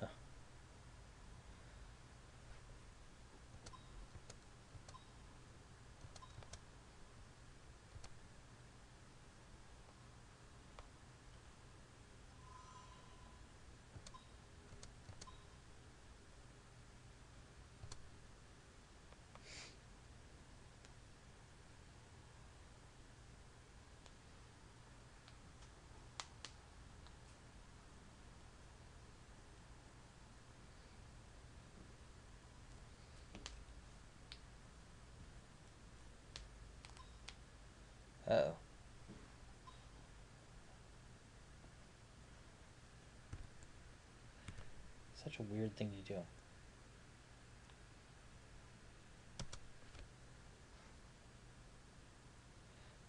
Huh. Uh-oh. Such a weird thing to do.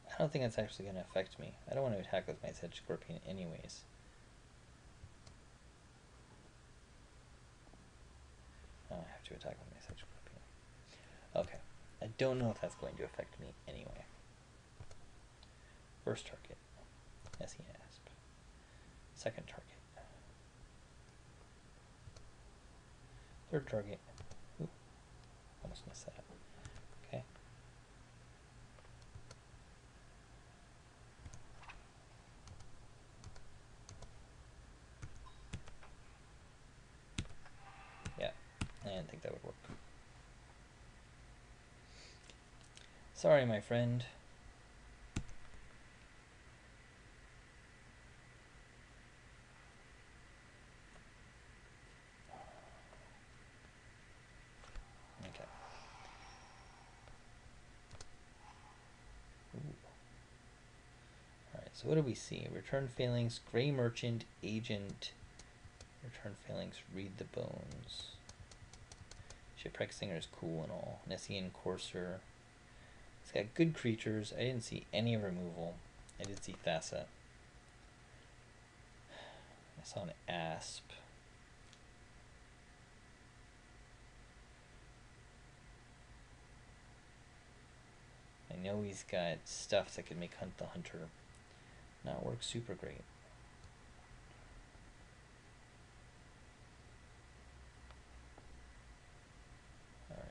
I don't think that's actually going to affect me. I don't want to attack with my Sedge Scorpion anyways. Oh, I have to attack with my Sedge Scorpion. Okay. I don't know if that's going to affect me anyway. First target, Nessie Asp. Second target. Third target. Ooh, almost missed that. Okay. Yeah, I didn't think that would work. Sorry, my friend. Okay. Alright, so what do we see? Return failings, Gray Merchant, Agent. Return failings, Read the Bones. Shipwreck Singer is cool and all. Nessian Courser. It's got good creatures. I didn't see any removal. I did see Thassa. I saw an Asp. I know he's got stuff that could make Hunt the Hunter not work super great. Alright.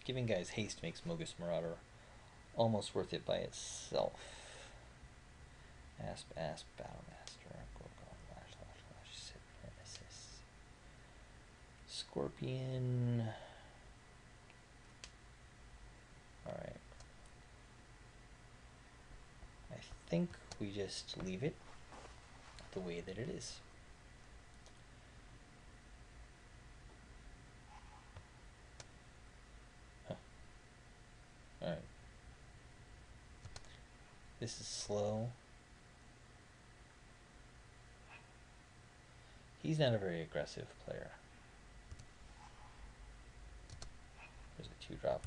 Giving guys haste makes Mogus Marauder almost worth it by itself. Asp, Battlemaster, Gorgon, Lash, Sip, Nemesis, Scorpion. Alright. I think we just leave it the way that it is. Huh. Alright. This is slow. He's not a very aggressive player. There's a 2-drop.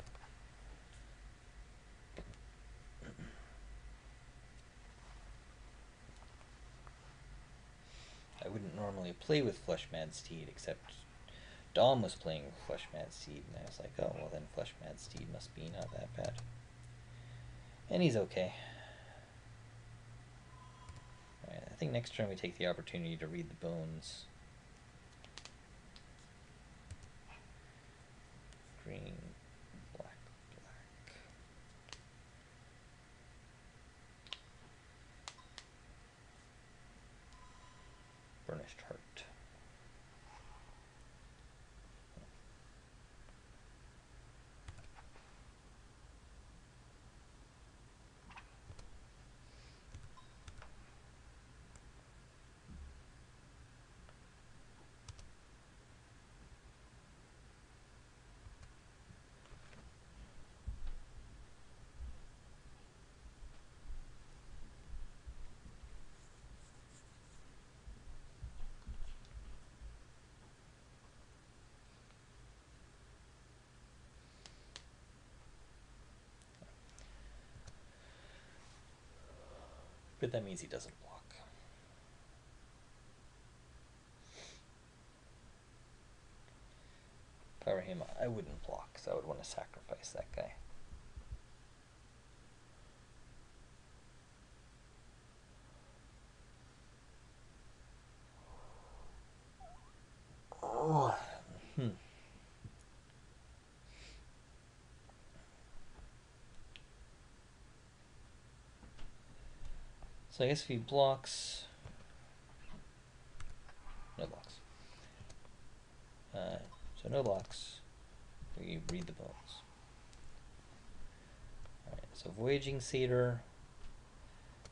I wouldn't normally play with Flesh Mad Steed, except Dom was playing with Flesh Mad Steed, and I was like, oh, well then Flesh Mad Steed must be not that bad. And he's okay. Alright, I think next turn we take the opportunity to read the bones. Green, black. Burnished Heart. But that means he doesn't block. If I were him, I wouldn't block, because I would want to sacrifice that guy. Oh. So I guess if he blocks... No blocks. So no blocks. We read the bones. Alright, so Voyaging Satyr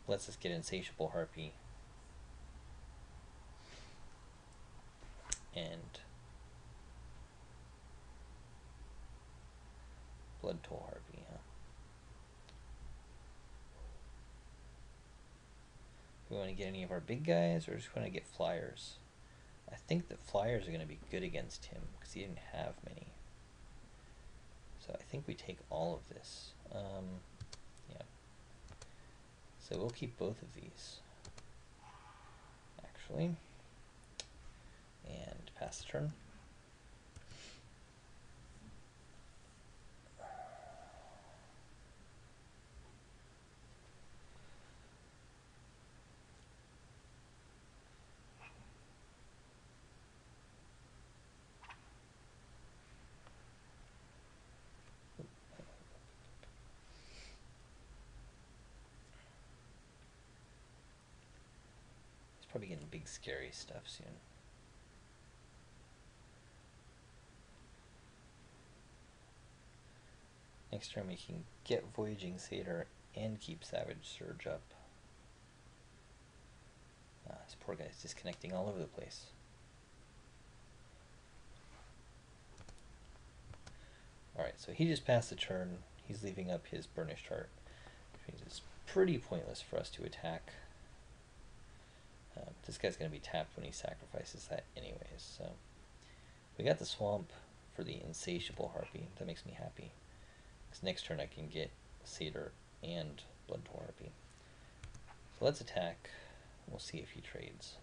lets us get Insatiable Harpy. And Blood Toll Harpy, huh? Do we want to get any of our big guys, or just want to get flyers? I think that flyers are going to be good against him, because he didn't have many. So I think we take all of this. Yeah. So we'll keep both of these. actually. And pass the turn. He's probably getting big scary stuff soon. Next turn we can get Voyaging Satyr and keep Savage Surge up. This poor guy's disconnecting all over the place. Alright, so he just passed the turn. He's leaving up his Burnished Heart, which means it's pretty pointless for us to attack. This guy's going to be tapped when he sacrifices that anyways. So we got the Swamp for the Insatiable Harpy. That makes me happy. Because next turn I can get Satyr and Bloodtool Harpy. So let's attack. We'll see if he trades.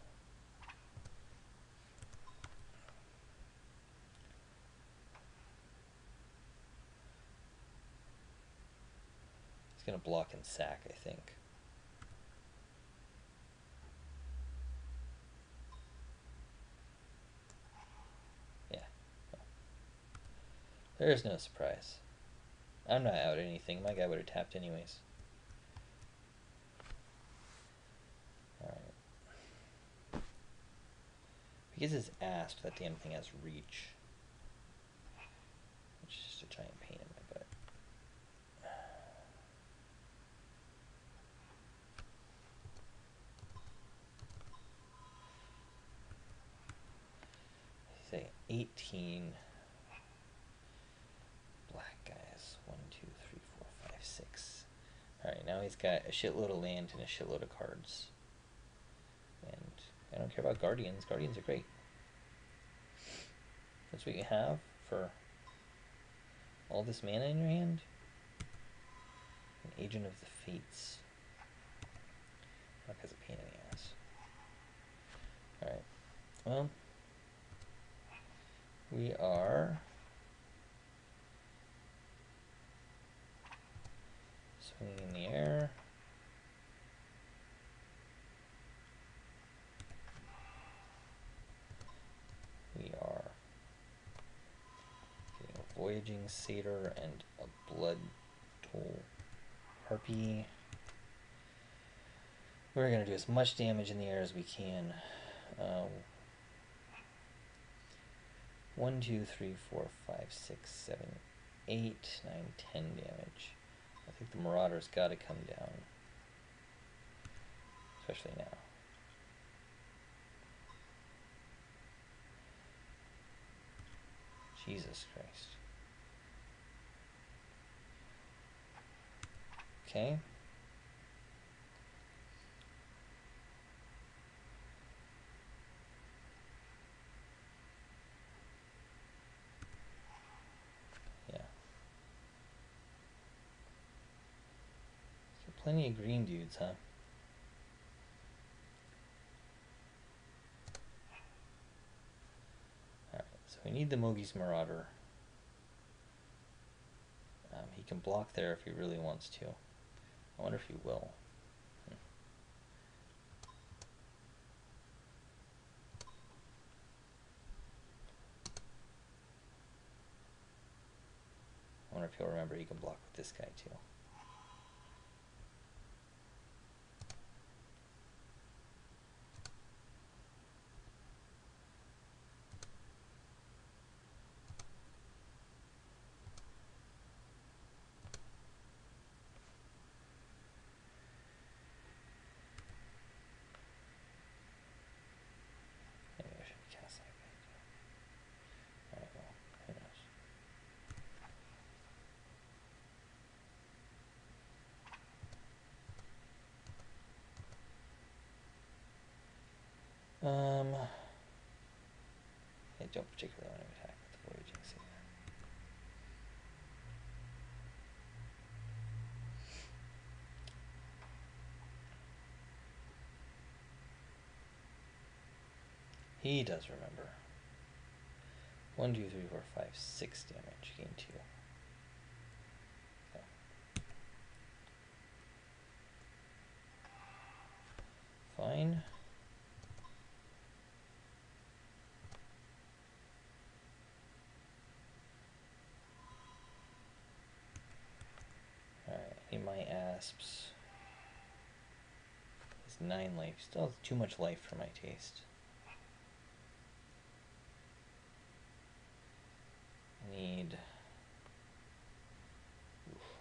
He's going to block and sack, I think. Yeah. There's no surprise. I'm not out anything. My guy would have tapped anyways. Alright. He gets his ass, but that damn thing has reach. Which is just a giant pain in my butt. Say 18 black guys. 1, 2, 3, 4, 5, 6. Alright, now he's got a shitload of land and a shitload of cards. And I don't care about Guardians. Guardians are great. That's what you have for all this mana in your hand. An Agent of the Fates. That guy's a pain in the ass. Alright. Well, we are swinging in the air. We are getting a Voyaging Satyr and a Bloodtool Harpy. We're going to do as much damage in the air as we can. 1, 2, 3, 4, 5, 6, 7, 8, 9, 10 damage. I think the Marauder's got to come down. Especially now. Jesus Christ. Okay. Yeah. So plenty of green dudes, huh? Alright, so we need the Mogi's Marauder. He can block there if he really wants to. I wonder if he will. I wonder if he'll remember he can block with this guy too. Maybe I should cast that guy too. Alright, well, who knows. I don't particularly want to attack with the Voyaging Satyr. He does remember. 1, 2, 3, 4, 5, 6 damage. Gain 2. Okay. Fine. Alright, I need my asps. He's 9 life. Still has too much life for my taste.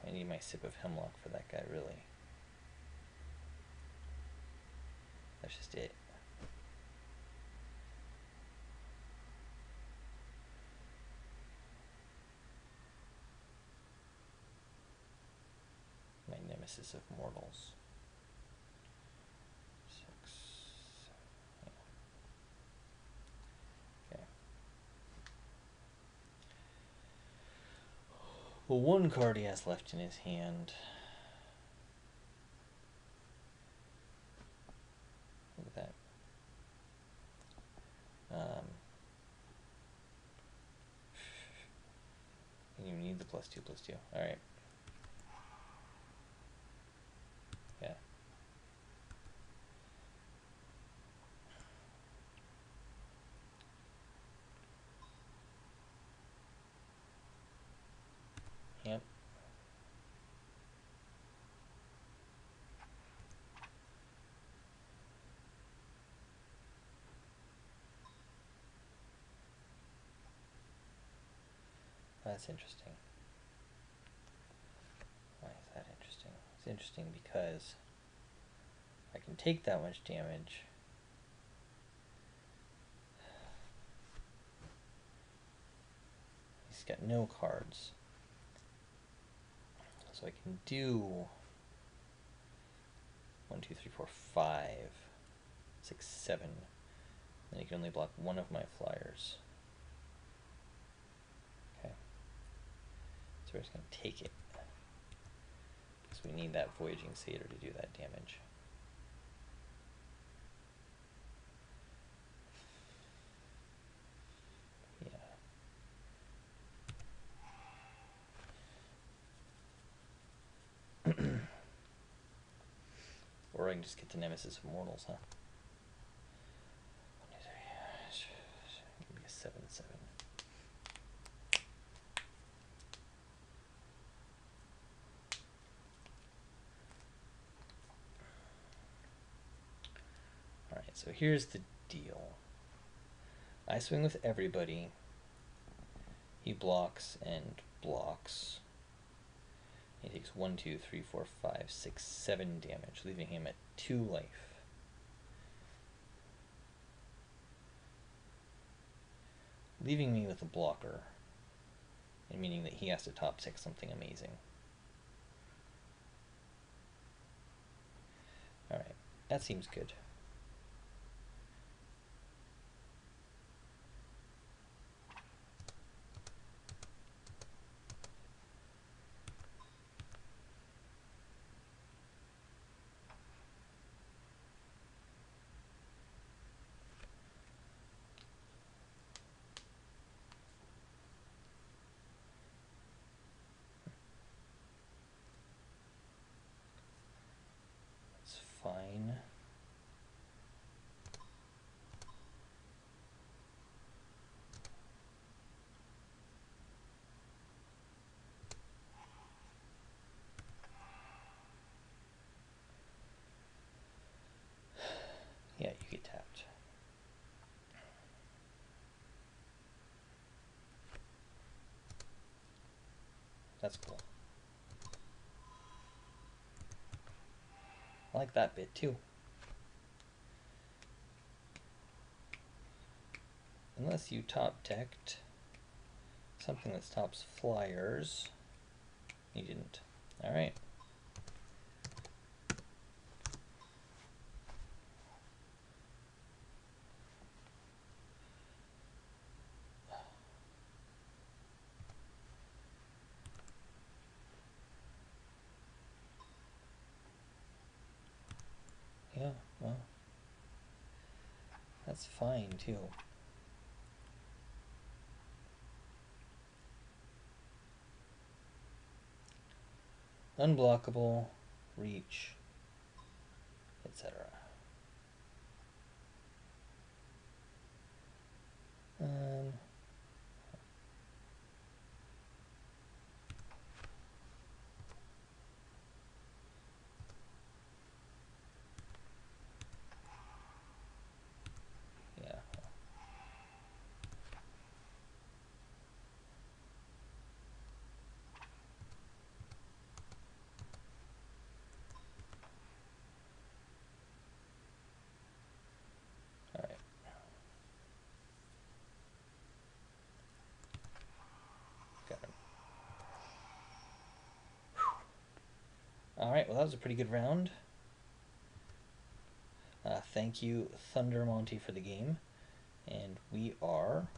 I need my sip of hemlock for that guy, really. That's just it. My nemesis of mortals. 6, 7, yeah. Okay. Well, one card he has left in his hand. Look at that. You need the +2/+2. Alright. Yeah. Yep. That's interesting. Why is that interesting? It's interesting because I can take that much damage. He's got no cards. So I can do 1, 2, 3, 4, 5, 6, 7. Then he can only block one of my flyers. Okay. So we're just going to take it. Because we need that Voyaging Satyr to do that damage. Yeah. Or I can just get the Nemesis of Mortals, huh? 1, 2, 3. Give me a 7, 7. Alright, so here's the deal. I swing with everybody. He blocks and blocks. He takes 1, 2, 3, 4, 5, 6, 7 damage, leaving him at 2 life. Leaving me with a blocker, and meaning that he has to top 6 something amazing. Alright, that seems good. It's fine. Yeah, you get tapped. That's cool. I like that bit too. Unless you top decked something that stops flyers. You didn't. Alright. Yeah, well, That's fine too. Unblockable, reach, etc. Yeah. All right. Got him. All right. Well, that was a pretty good round. Thank you, Thunder Monty, for the game. And we are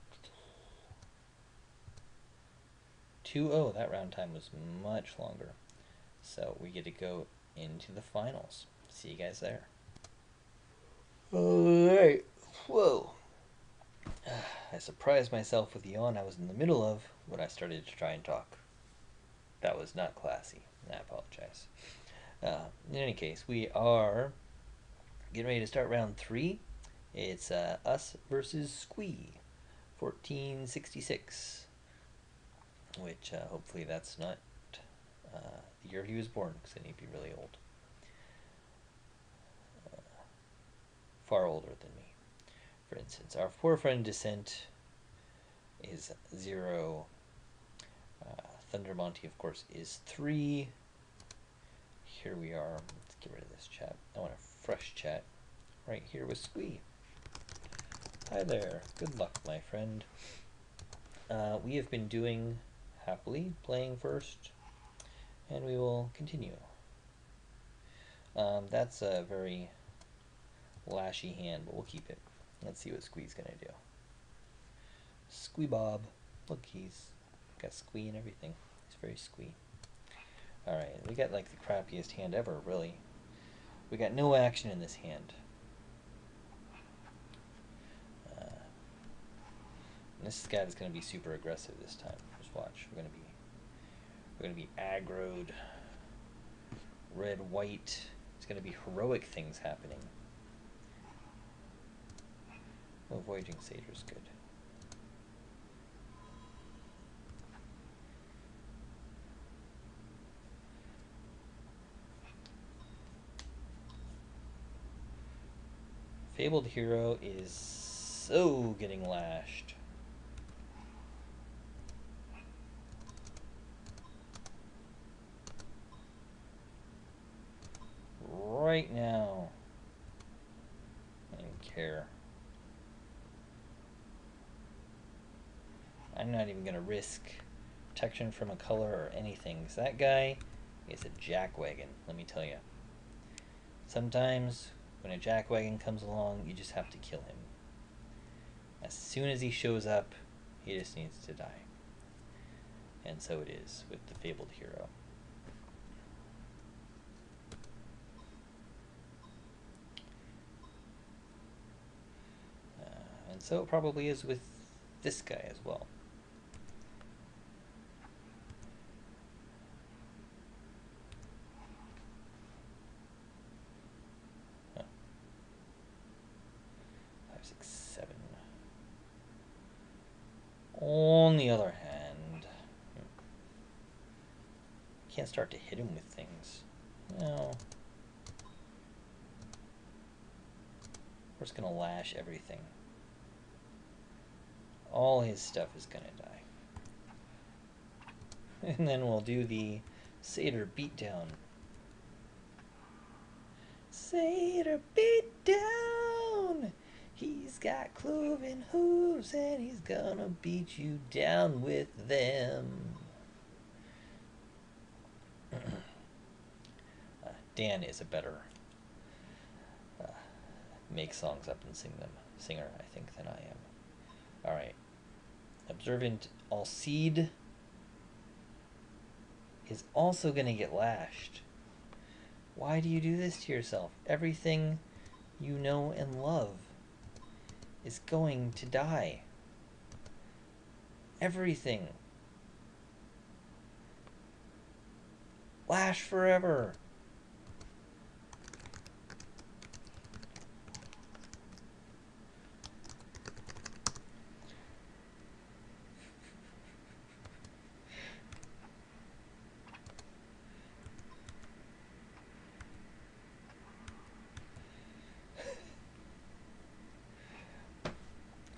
2-0. That round time was much longer. So we get to go into the finals. See you guys there. Alright. Whoa. I surprised myself with the yawn I was in the middle of when I started to try and talk. That was not classy. I apologize. In any case, we are getting ready to start round 3. It's us versus Squee. 1466. Which hopefully that's not the year he was born, because then he'd be really old. Far older than me. For instance, our forefront descent is 0. Thunder Monty, of course, is 3. Here we are. Let's get rid of this chat. I want a fresh chat right here with Squee. Hi there. Good luck, my friend. We have been doing happily, playing first, and we will continue. That's a very lashy hand, but we'll keep it. Let's see what Squee's gonna do. Squee Bob. Look, he's got Squee and everything. He's very Squee. Alright, we got like the crappiest hand ever, really. We got no action in this hand. This guy is going to be super aggressive this time. Just watch. We're going to be aggroed. Red, white. It's going to be heroic things happening. Oh, Voyaging Satyr's good. Fabled Hero is so getting lashed. Right now. I don't care. I'm not even going to risk protection from a color or anything, because that guy is a jackwagon, let me tell you. Sometimes when a jackwagon comes along, you just have to kill him. As soon as he shows up, he just needs to die. And so it is with the Fabled Hero. And so it probably is with this guy as well. Oh. 5, 6, 7. On the other hand, can't start to hit him with things. No. We're just gonna lash everything. All his stuff is gonna die. And then we'll do the Satyr beatdown. Satyr beatdown! He's got cloven hooves and he's gonna beat you down with them. Dan is a better make songs up and sing them singer, I think, than I am. Alright. Observant Alcide is also going to get lashed. Why do you do this to yourself? Everything you know and love is going to die. Everything. Lash forever.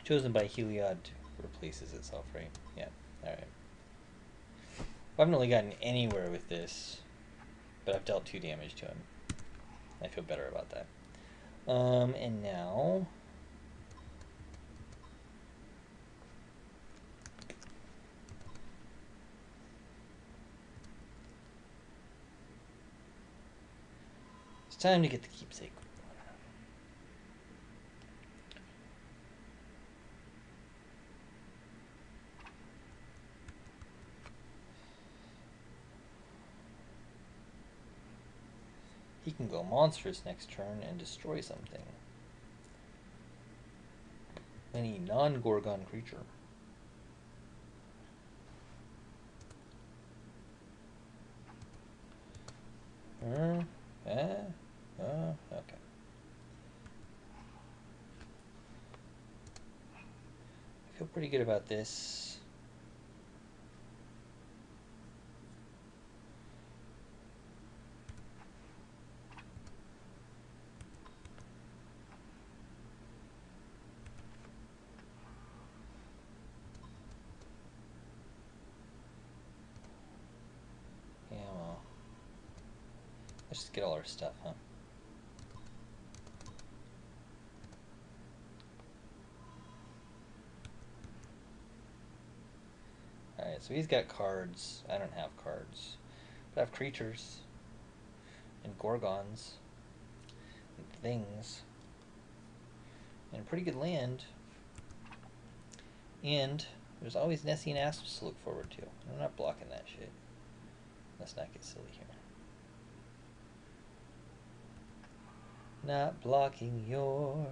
Chosen by Heliod replaces itself, right? Yeah. Alright. I haven't really gotten anywhere with this, but I've dealt 2 damage to him. I feel better about that. And now... it's time to get the keepsake. He can go monstrous next turn and destroy something. Any non-Gorgon creature. Okay. I feel pretty good about this. Yeah, well, let's just get all our stuff, huh? Alright, so he's got cards. I don't have cards. But I have creatures. And Gorgons. And things. And a pretty good land. And there's always Nessie and Asps to look forward to. I'm not blocking that shit. Let's not get silly here. Not blocking your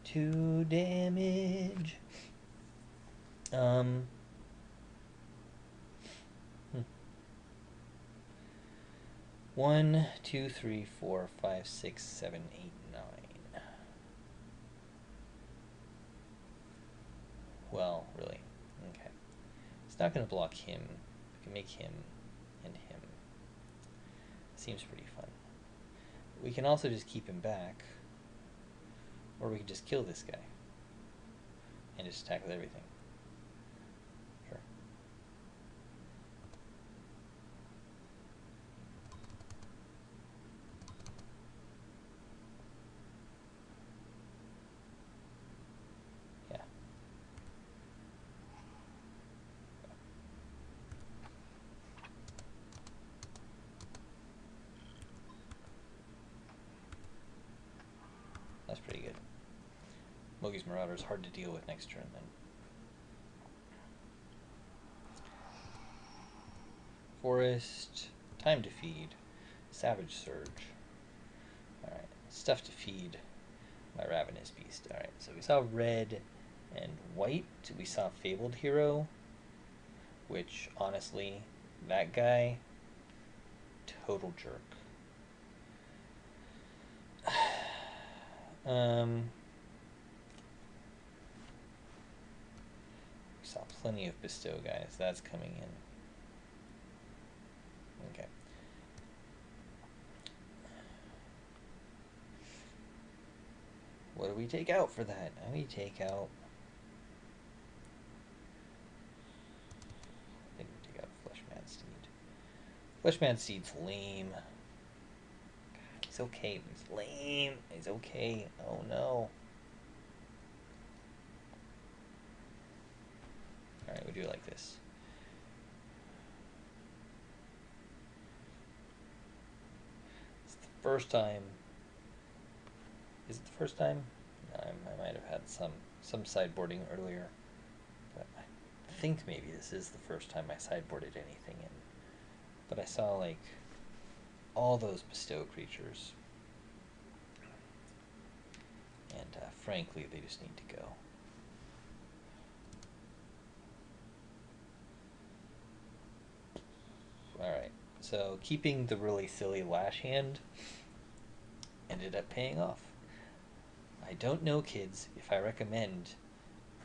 2 damage. 1, 2, 3, 4, 5, 6, 7, 8, 9. Well, really. Okay. It's not going to block him. We can make him and him. Seems pretty fun. We can also just keep him back. Or we can just kill this guy. And just attack with everything. Sure. Yeah. That's pretty good. Mogi's Marauder is hard to deal with next turn then. Forest, time to feed, Savage Surge. Alright, stuff to feed my Ravenous Beast. Alright, so we saw red and white. We saw Fabled Hero, which honestly, that guy, total jerk. We saw plenty of Bestow guys. That's coming in. Okay. What do we take out for that? We take out... I think we take out Fleshman Steed. Fleshman Steed's lame. God, he's okay, but he's lame. He's okay. Oh no. Alright, we do it like this. It's the first time. Is it the first time? I might have had some sideboarding earlier. But I think maybe this is the first time I sideboarded anything in. But I saw like all those Bestow creatures. And frankly, they just need to go. So keeping the really silly Lash hand ended up paying off. I don't know, kids, if I recommend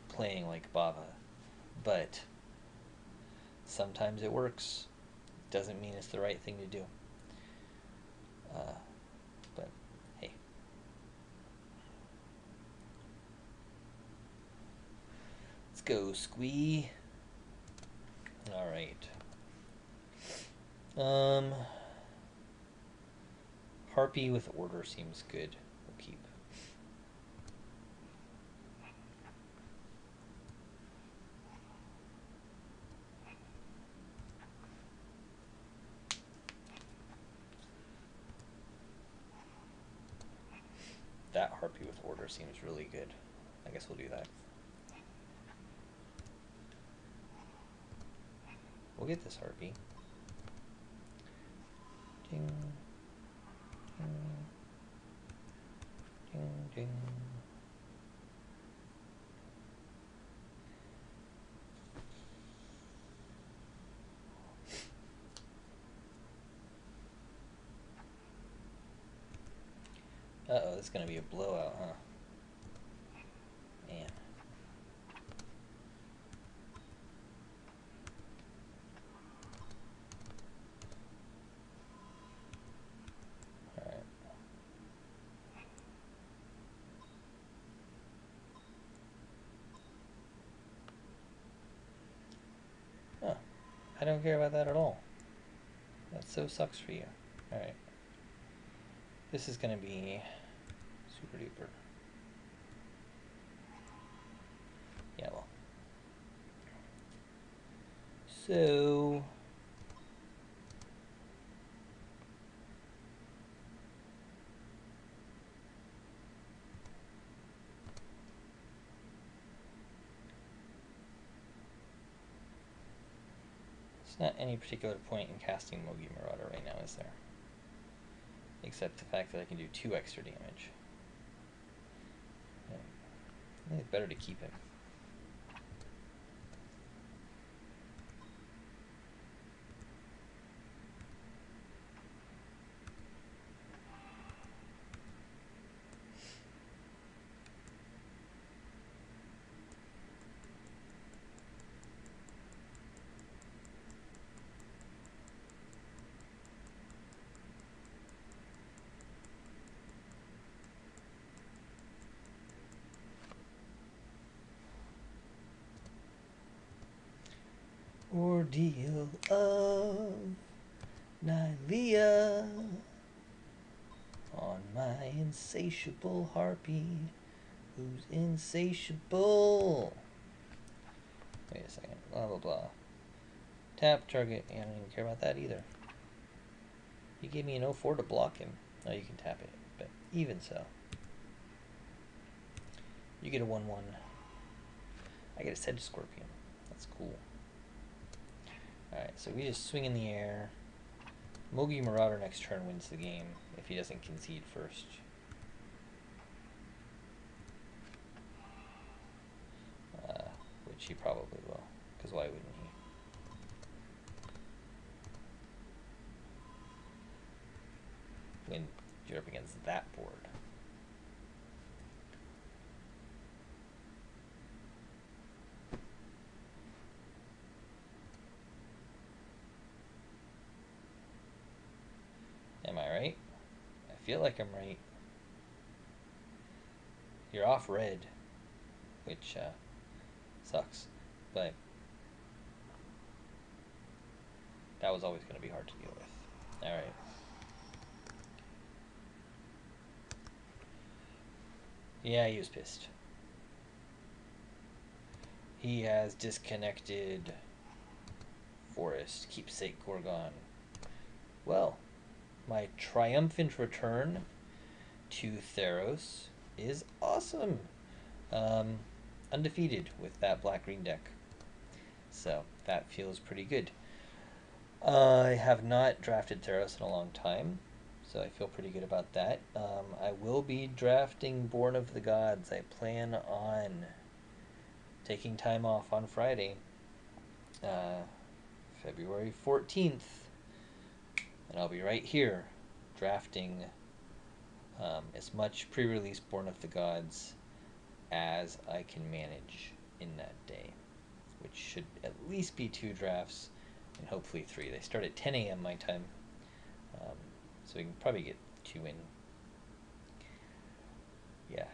playing like Bava, but sometimes it works. Doesn't mean it's the right thing to do. But hey. Let's go, Squee. Alright. Harpy with order seems good. We'll keep. That Harpy with order seems really good. I guess we'll do that. We'll get this Harpy. Ding. Ding. Ding, ding. Uh-oh, this is going to be a blowout, huh? Man. Alright. Huh. I don't care about that at all. That so sucks for you. Alright. This is going to be super duper. Yeah, well. So... There's not any particular point in casting Mogi Marauder right now, is there? Except the fact that I can do 2 extra damage. I think it's better to keep him. Ordeal of Nylea on my insatiable harpy, who's insatiable. Wait a second. Blah blah blah. Tap target. Yeah, I don't even care about that either. He gave me an 0-4 to block him. Oh, you can tap it, but even so. You get a 1-1. I get a Sedge Scorpion. That's cool. Alright, so we just swing in the air. Mogi Marauder next turn wins the game if he doesn't concede first. Which he probably will, because why wouldn't he? When you're up against that board. Am I right? I feel like I'm right. You're off red, which sucks, but that was always going to be hard to deal with. Alright. Yeah, he was pissed. He has disconnected Forest, Keepsake Gorgon. Well, my triumphant return to Theros is awesome. Undefeated with that black-green deck. So that feels pretty good. I have not drafted Theros in a long time, so I feel pretty good about that. I will be drafting Born of the Gods. I plan on taking time off on Friday, February 14th, And I'll be right here drafting as much pre-release Born of the Gods as I can manage in that day, which should at least be 2 drafts and hopefully 3. They start at 10 a.m. my time, so we can probably get 2 in. Yeah,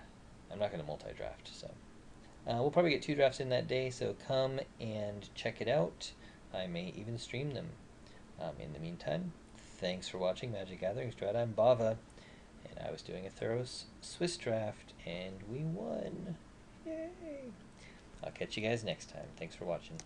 I'm not going to multi-draft, so we'll probably get 2 drafts in that day, so come and check it out. I may even stream them. In the meantime, thanks for watching Magic Gathering Strat. I'm Bava, and I was doing a Theros Swiss draft, and we won. Yay! I'll catch you guys next time. Thanks for watching.